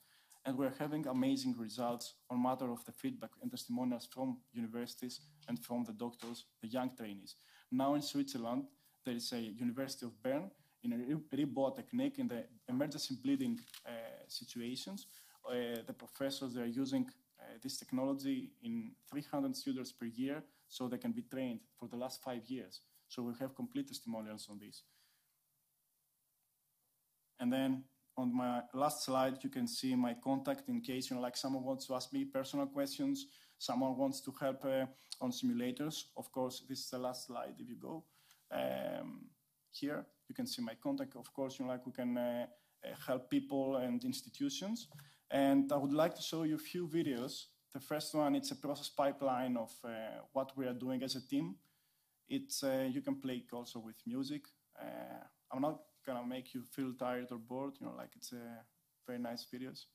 And we're having amazing results on matter of the feedback and testimonials from universities and from the doctors, the young trainees. Now in Switzerland, there is a University of Bern in a reboot technique in the emergency bleeding situations. The professors, they are using this technology in 300 students per year, so they can be trained for the last 5 years. So we have complete testimonials on this. And then on my last slide, you can see my contact in case, like someone wants to ask me personal questions, someone wants to help on simulators. Of course, this is the last slide. If you go here, you can see my contact. Of course, like we can help people and institutions. And I would like to show you a few videos. The first one, it's a process pipeline of what we are doing as a team. It's you can play it also with music. I'm not gonna make you feel tired or bored, like it's very nice videos.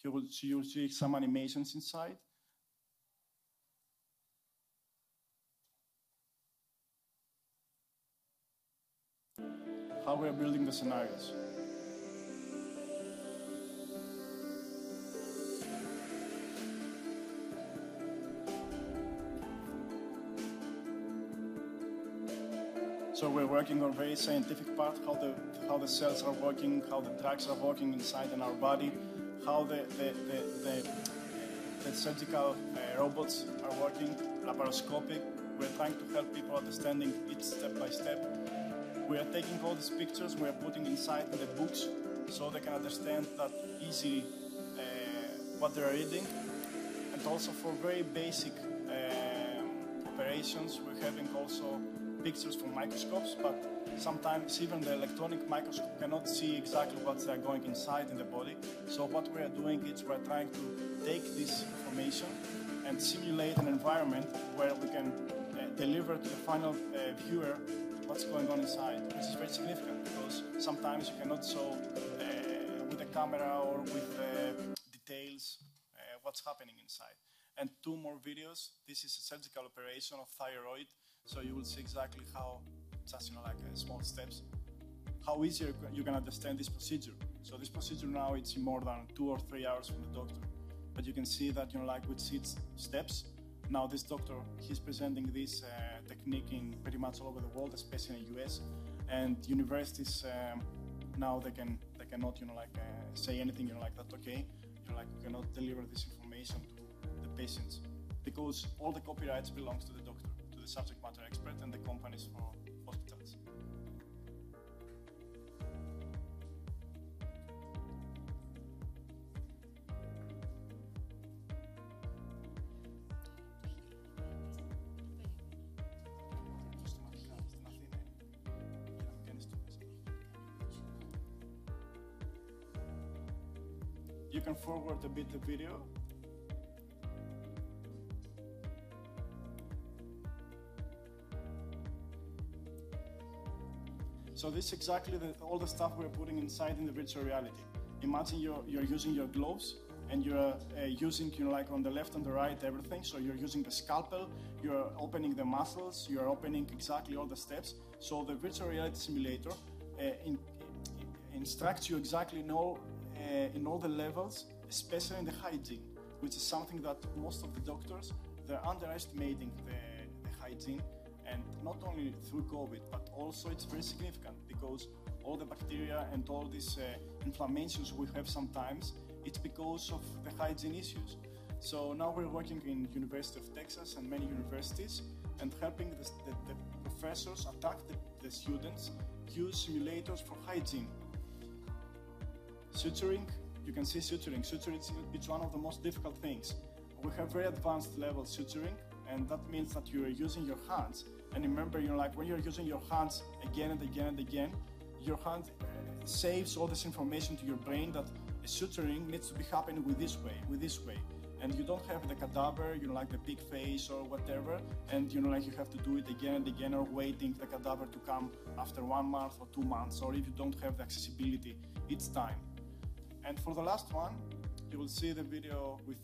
You'll see some animations inside. How we're building the scenarios. So we're working on very scientific part, how the cells are working, how the drugs are working inside in our body, how the surgical robots are working, laparoscopic. We're trying to help people understanding it step by step. We are taking all these pictures, we are putting inside in the books so they can understand that easily what they are reading. And also for very basic operations, we're having also pictures from microscopes, but sometimes even the electronic microscope cannot see exactly what's going inside in the body. So what we are doing is we're trying to take this information and simulate an environment where we can deliver to the final viewer what's going on inside, which is very significant because sometimes you cannot show with a camera or with details what's happening inside. And 2 more videos. This is a surgical operation of thyroid. So you will see exactly how, just like small steps, how easy you can understand this procedure. So this procedure now, it's more than 2 or 3 hours from the doctor. But you can see that, like with 6 steps. Now this doctor, he's presenting this technique in pretty much all over the world, especially in the US. And universities, now they cannot, say anything, like that, okay? You cannot deliver this information to the patients because all the copyrights belongs to the doctor, the subject matter expert and the companies for hospitals. You can forward a bit the video. So this is exactly all the stuff we're putting inside in the virtual reality. Imagine you're using your gloves and you're using, like on the left and the right, everything. So you're using the scalpel, you're opening the muscles, you're opening exactly all the steps. So the virtual reality simulator instructs you exactly in all the levels, especially in the hygiene, which is something that most of the doctors, they're underestimating the hygiene. And not only through COVID, but also it's very significant because all the bacteria and all these inflammations we have sometimes, it's because of the hygiene issues. So now we're working in University of Texas and many universities and helping the professors attract the students, use simulators for hygiene. Suturing, you can see suturing. Suturing, it's one of the most difficult things. We have very advanced level suturing, and that means that you are using your hands. And remember, when you're using your hands again and again and again, your hand saves all this information to your brain that suturing needs to be happening with this way. And you don't have the cadaver, like the big face or whatever, and you have to do it again and again or waiting the cadaver to come after 1 month or 2 months, or if you don't have the accessibility, it's time. And for the last one, you will see the video with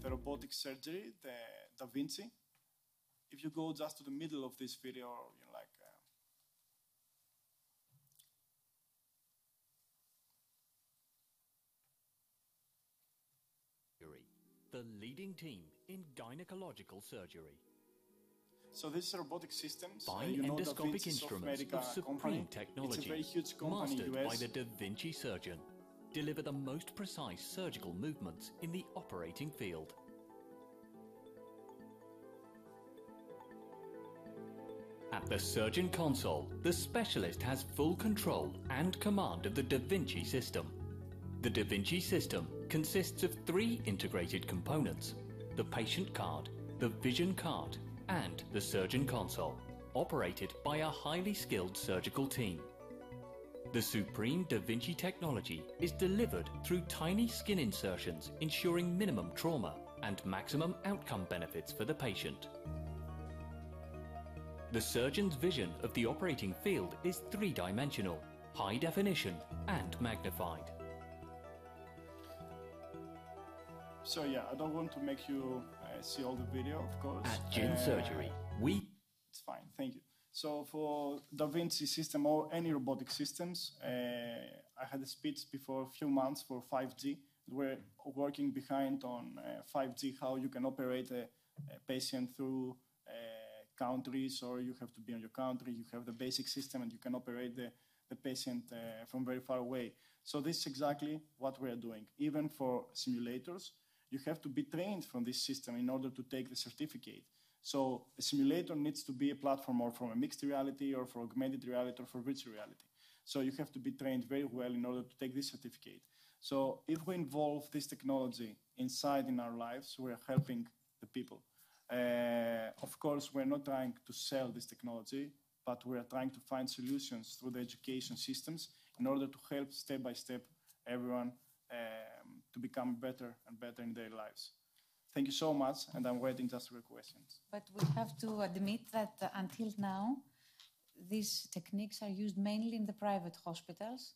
the robotic surgery, the Da Vinci. If you go just to the middle of this video, the leading team in gynecological surgery. So this is robotic systems. Fine endoscopic instruments of supreme technology, It's a very huge company mastered in the US. by the Da Vinci surgeon, deliver the most precise surgical movements in the operating field. At the surgeon console, the specialist has full control and command of the Da Vinci system. The Da Vinci system consists of 3 integrated components: the patient card, the vision card, and the surgeon console, operated by a highly skilled surgical team. The supreme Da Vinci technology is delivered through tiny skin insertions, ensuring minimum trauma and maximum outcome benefits for the patient. The surgeon's vision of the operating field is 3-dimensional, high definition, and magnified. So yeah, I don't want to make you see all the video, of course. At Gin Surgery, It's fine, thank you. So for Da Vinci system or any robotic systems, I had a speech before a few months for 5G. We're working behind on 5G, how you can operate a patient through countries, or you have to be on your country, you have the basic system and you can operate the patient from very far away. So this is exactly what we are doing. Even for simulators, you have to be trained from this system in order to take the certificate. So a simulator needs to be a platform or from a mixed reality or for augmented reality or for virtual reality. So you have to be trained very well in order to take this certificate. So if we involve this technology inside in our lives, we are helping the people. Of course, we're not trying to sell this technology, but we are trying to find solutions through the education systems in order to help step by step everyone to become better and better in their lives. Thank you so much, and I'm waiting just for your questions. But we have to admit that until now, these techniques are used mainly in the private hospitals.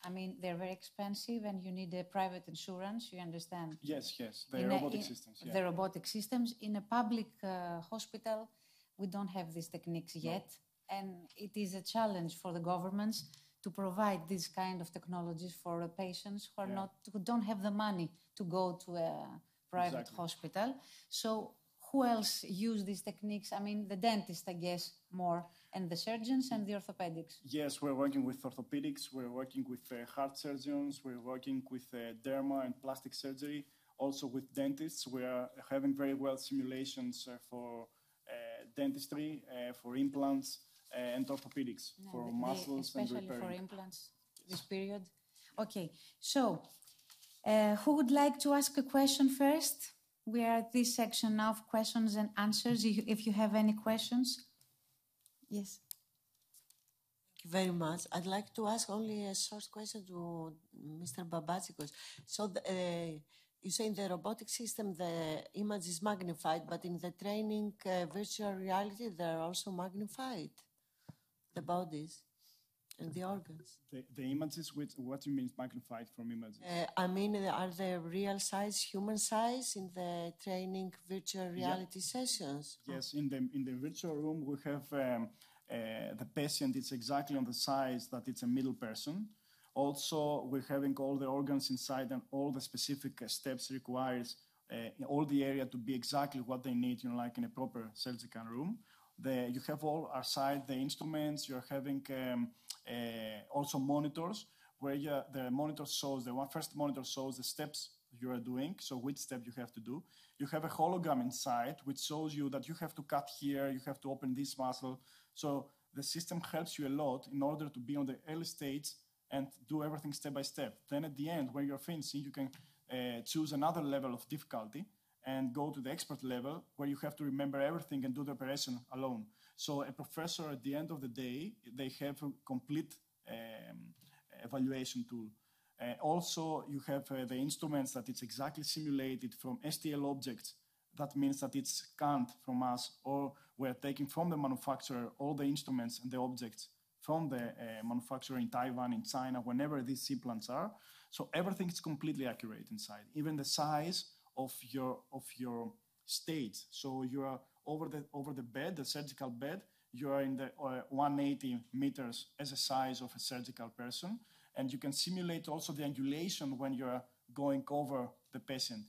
I mean, they're very expensive and you need a private insurance, you understand? Yes, the robotic systems. Yeah. The robotic systems. In a public hospital, we don't have these techniques yet. And it is a challenge for the governments to provide this kind of technologies for patients who are who don't have the money to go to a private hospital. So who else use these techniques? I mean, the dentist, I guess, more, and the surgeons and the orthopedics. Yes, we're working with orthopedics, we're working with heart surgeons, we're working with derma and plastic surgery, also with dentists. We are having very well simulations for dentistry, for implants, and orthopedics, for muscles and repairing. Especially for implants, this period. Okay, so who would like to ask a question first? We are at this section now of questions and answers. If you have any questions. Yes. Thank you very much. I'd like to ask only a short question to Mr. Babachikos. So you say in the robotic system the image is magnified, but in the training virtual reality they're also magnified, the bodies and the organs. The images, what you mean magnified from images? I mean, are they real size, human size in the training virtual reality sessions? Yes, in the virtual room we have the patient, it's exactly on the size that it's a middle person. Also, we're having all the organs inside and all the specific steps requires all the area to be exactly what they need, like in a proper surgical room. You have all outside the instruments, you're having also monitors where the monitor shows, first monitor shows the steps you are doing, so which step you have to do. You have a hologram inside which shows you that you have to cut here, you have to open this muscle. So the system helps you a lot in order to be on the early stage and do everything step by step. Then at the end, when you're finishing, you can choose another level of difficulty and go to the expert level where you have to remember everything and do the operation alone. So a professor at the end of the day, they have a complete evaluation tool. Also, you have the instruments that it's exactly simulated from STL objects. That means that it's scanned from us, or we're taking from the manufacturer all the instruments and the objects from the manufacturer in Taiwan, in China, whenever these implants are. So everything is completely accurate inside, even the size of your stage. So you are over the bed, the surgical bed, you are in the 180 meters as a size of a surgical person, and you can simulate also the angulation when you are going over the patient.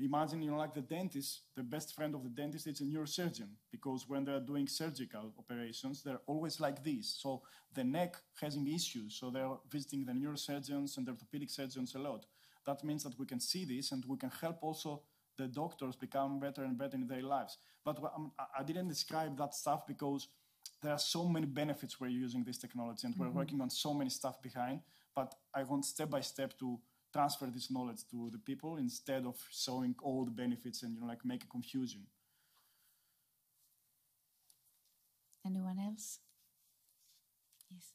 Imagine, like the dentist, the best friend of the dentist is a neurosurgeon, because when they're doing surgical operations, they're always like this. So the neck has issues, so they're visiting the neurosurgeons and the orthopedic surgeons a lot. That means that we can see this, and we can help also the doctors become better and better in their lives. But I didn't describe that stuff because there are so many benefits we're using this technology, and we're working on so many stuff behind. But I want step by step to transfer this knowledge to the people instead of showing all the benefits and like make a confusion. Anyone else? Yes.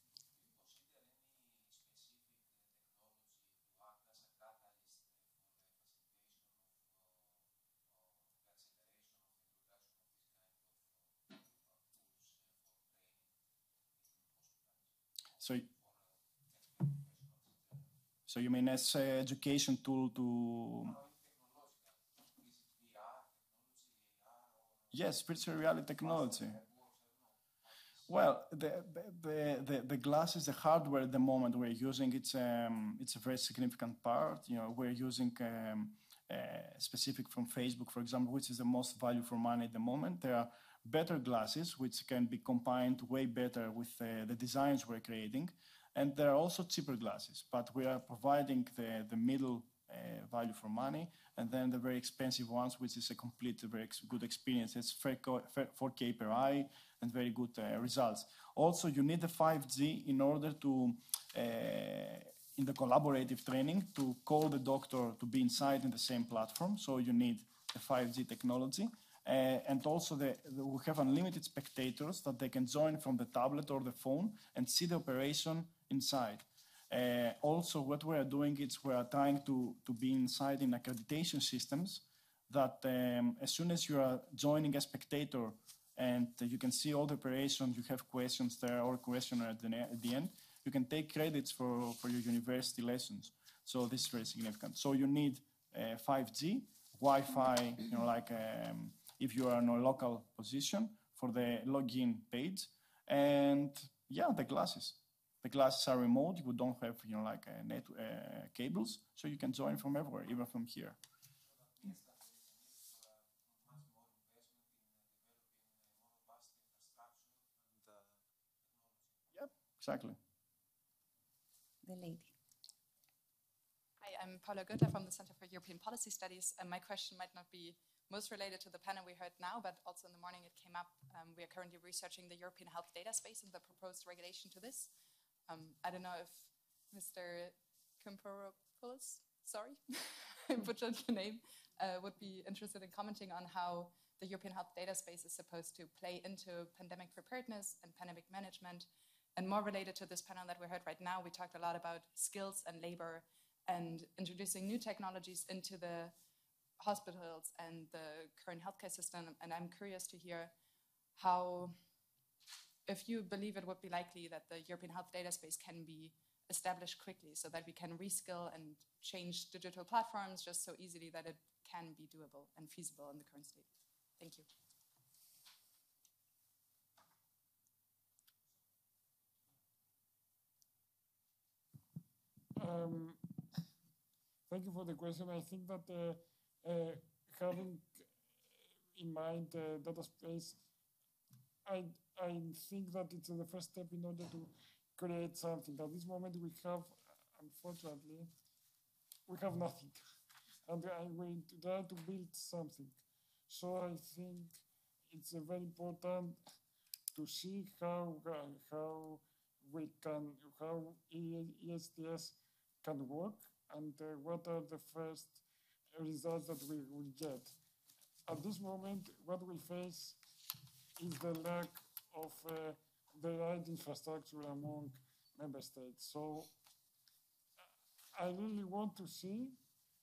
So you mean as an education tool to... Yes, virtual reality technology. Well, the glasses, the hardware at the moment we're using, it's a very significant part. We're using specific from Facebook, for example, which is the most value for money at the moment. There are better glasses which can be combined way better with the designs we're creating. And there are also cheaper glasses, but we are providing the middle value for money, and then the very expensive ones, which is a complete, very good experience. It's 4K per eye and very good results. Also, you need the 5G in order to, in the collaborative training, to call the doctor to be inside in the same platform. So you need the 5G technology. And also we have unlimited spectators that they can join from the tablet or the phone and see the operation inside. Also, what we are doing is we are trying to be inside in accreditation systems that as soon as you are joining a spectator and you can see all the operations, you have questions there or questionnaire at the end, you can take credits for your university lessons. So this is very significant. So you need 5G, Wi-Fi, if you are in a local position for the login page, and yeah, the glasses. The glasses are remote. You don't have, cables, so you can join from everywhere, even from here. Yep, exactly. The lady. Hi, I'm Paula Goethe from the Center for European Policy Studies, and my question might not be most related to the panel we heard now, but also in the morning it came up. We are currently researching the European health data space and the proposed regulation to this. I don't know if Mr. Kimpouropoulos, sorry, I butchered your name, would be interested in commenting on how the European health data space is supposed to play into pandemic preparedness and pandemic management. And more related to this panel that we heard right now, we talked a lot about skills and labor and introducing new technologies into the hospitals and the current healthcare system. And I'm curious to hear how, if you believe it would be likely that the European health data space can be established quickly so that we can reskill and change digital platforms just so easily that it can be doable and feasible in the current state. Thank you. Thank you for the question. I think that having in mind data space, I think that it's the first step in order to create something. At this moment, we have, unfortunately, we have nothing, and we try to build something. So I think it's very important to see how eSTS can work, and what are the first results that we will get. At this moment, what we face is the lack of the right infrastructure among member states. So I really want to see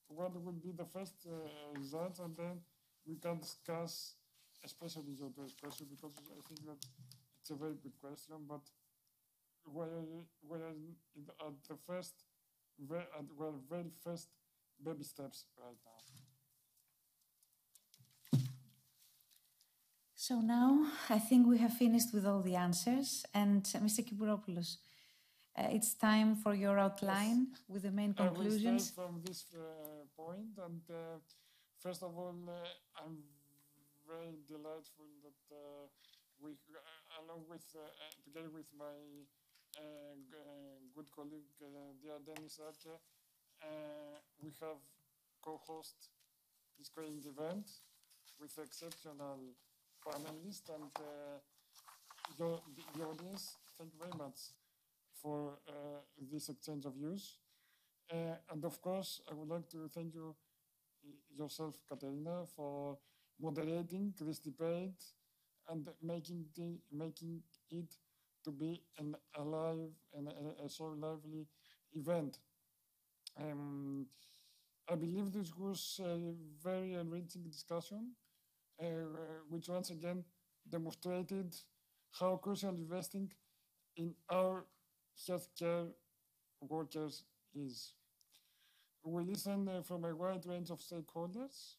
what will be the first results, and then we can discuss, especially your question, because I think that it's a very good question, but we're at the first, very first baby steps right now. So now I think we have finished with all the answers. And Mr. Kimbouropoulos, it's time for your outline with the main conclusions. I will start from this point, and First of all, I'm very delightful that we, along with, together with my good colleague, dear Dennis Radtke, we have co-host this great event with exceptional panelists and the audience. Thank you very much for this exchange of views. And of course, I would like to thank you yourself, Katerina, for moderating this debate and making it to be an alive and a so lively event. I believe this was a very enriching discussion, which once again demonstrated how crucial investing in our healthcare workers is. We listen from a wide range of stakeholders,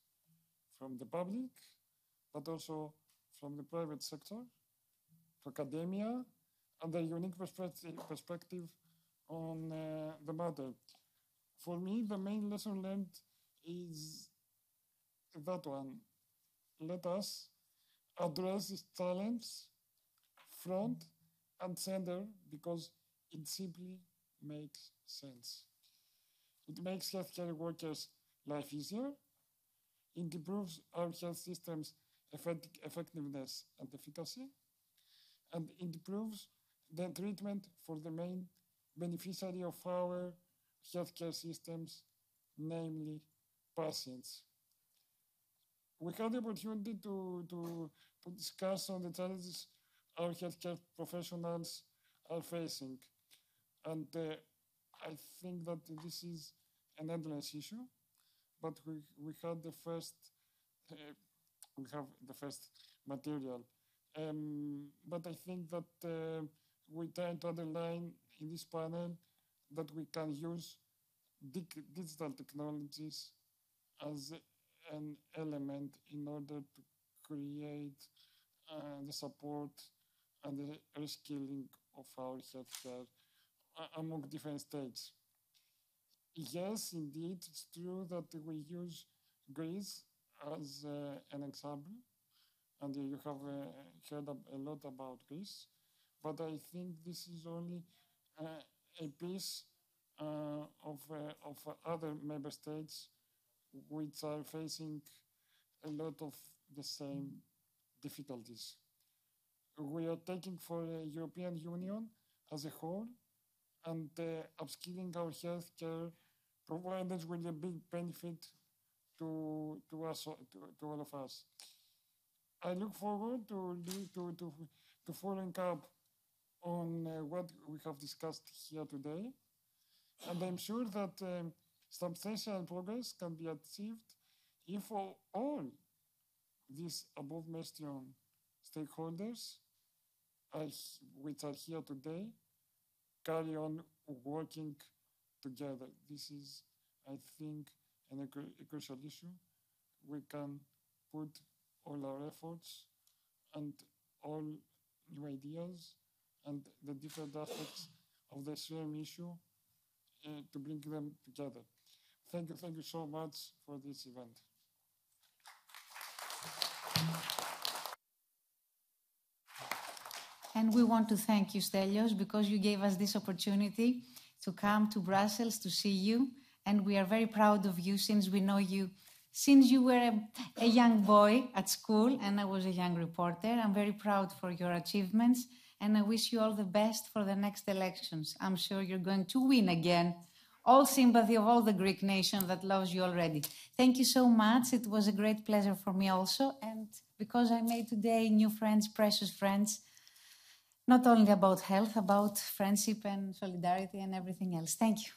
from the public, but also from the private sector, to academia, and their unique perspective on the matter. For me, the main lesson learned is that one. Let us address this challenge front and center because it simply makes sense. It makes healthcare workers' life easier. It improves our health system's effectiveness and efficacy. And it improves the treatment for the main beneficiary of our healthcare systems, namely patients. We had the opportunity to discuss on the challenges our healthcare professionals are facing. And I think that this is an endless issue, but we have the first material. But I think that we try to underline in this panel that we can use digital technologies as an element in order to create the support and the reskilling of our healthcare among different states. Yes, indeed, it's true that we use Greece as an example, and you have heard a lot about Greece, but I think this is only a piece of other member states which are facing a lot of the same difficulties. We are taking for the European Union as a whole, and upskilling our healthcare providers will be a big benefit to all of us. I look forward to following up on what we have discussed here today, and I'm sure that substantial progress can be achieved if all these above-mentioned stakeholders which are here today carry on working together. This is, I think, a crucial issue. We can put all our efforts and all new ideas and the different aspects of the same issue to bring them together. Thank you so much for this event. And we want to thank you, Stelios, because you gave us this opportunity to come to Brussels to see you. And we are very proud of you since we know you since you were a young boy at school and I was a young reporter. I'm very proud for your achievements and I wish you all the best for the next elections. I'm sure you're going to win again. All sympathy of all the Greek nation that loves you already. Thank you so much. It was a great pleasure for me also. And because I made today new friends, precious friends, not only about health, about friendship and solidarity and everything else. Thank you.